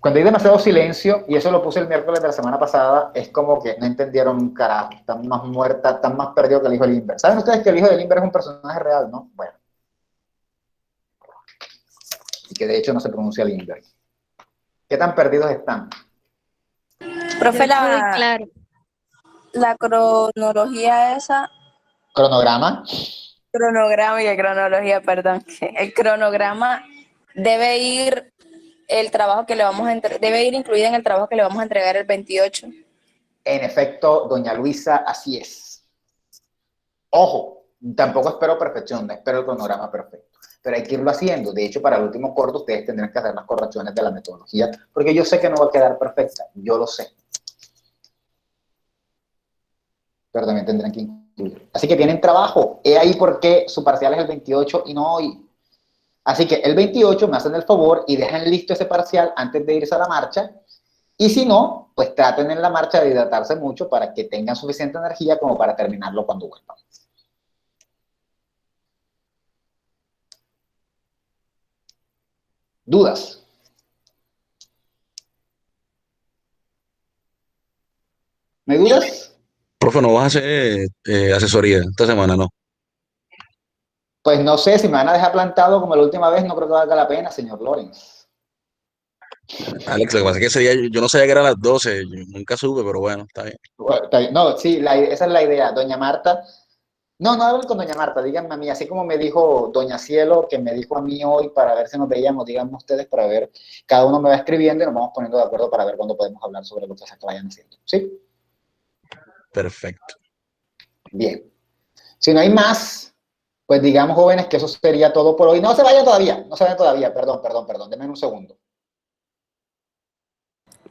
Cuando hay demasiado silencio, y eso lo puse el miércoles de la semana pasada, es como que no entendieron un carajo, están más muertas, están más perdidos que el hijo de Limber. ¿Saben ustedes que el hijo de Limber es un personaje real, no? Bueno. Y que de hecho no se pronuncia Limber. ¿Qué tan perdidos están? Profe, Yo estoy claro. la cronología esa, ¿Cronograma? cronograma y el cronología, perdón. El cronograma debe ir el trabajo que le vamos a debe ir incluido en el trabajo que le vamos a entregar el 28. En efecto, doña Luisa, así es. Ojo, tampoco espero perfección, no espero el cronograma perfecto, pero hay que irlo haciendo. De hecho, para el último corto ustedes tendrán que hacer las correcciones de la metodología, porque yo sé que no va a quedar perfecta, yo lo sé. Pero también tendrán que incluir. Así que tienen trabajo. He ahí por qué su parcial es el 28 y no hoy. Así que el 28 me hacen el favor y dejan listo ese parcial antes de irse a la marcha. Y si no, pues traten en la marcha de hidratarse mucho para que tengan suficiente energía como para terminarlo cuando vuelvan. ¿Dudas? ¿Me hay dudas? Profe, no vas a hacer asesoría esta semana, ¿no? Pues no sé, si me van a dejar plantado como la última vez, no creo que valga la pena, señor Lorenz. Alex, lo que pasa es que ese día yo no sabía que eran las 12, yo nunca supe, pero bueno, está bien. No, sí, esa es la idea. Doña Marta, no hablen con doña Marta, díganme a mí, así como me dijo doña Cielo, que me dijo a mí hoy para ver si nos veíamos, díganme ustedes para ver, cada uno me va escribiendo y nos vamos poniendo de acuerdo para ver cuándo podemos hablar sobre lo que se vayan haciendo. ¿Sí? Perfecto. Bien. Si no hay más, pues digamos, jóvenes, que eso sería todo por hoy. No se vayan todavía, perdón, denme un segundo.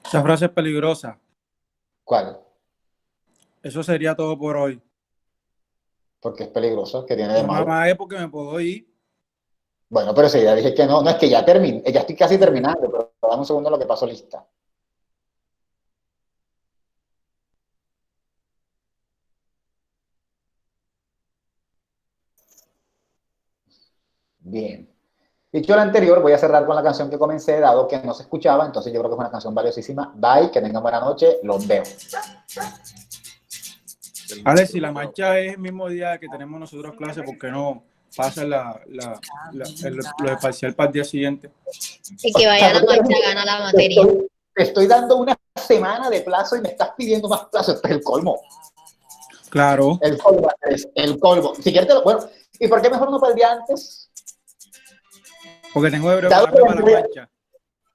Esa frase es peligrosa. ¿Cuál? Eso sería todo por hoy. Porque es peligroso, que tiene de No, malo. mamá, es porque me puedo ir. Bueno, pero si ya dije que no, es que ya terminé, ya estoy casi terminando, pero dame un segundo lo que pasó lista. Bien. Dicho lo anterior, voy a cerrar con la canción que comencé, dado que no se escuchaba, entonces yo creo que es una canción valiosísima. Bye, que tengan buena noche, los veo. Alex, si la marcha es el mismo día que tenemos nosotros clase, ¿por qué no pasa lo parcial para el día siguiente? Y que vaya a la marcha, gana la materia. Te estoy dando una semana de plazo y me estás pidiendo más plazo. Este es el colmo. Claro. El colmo, Andrés, el colmo. Si quieres, bueno, ¿y por qué mejor no para el día antes? Porque tengo que prepararme para la marcha.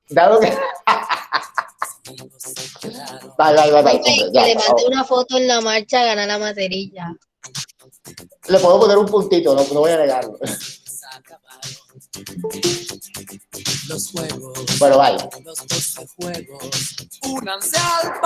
Dado que... Bye, Que le mande una foto en la marcha, gana la materia. Le puedo poner un puntito, no voy a negarlo. Los juegos, bueno, bye. los 12 juegos, únanse al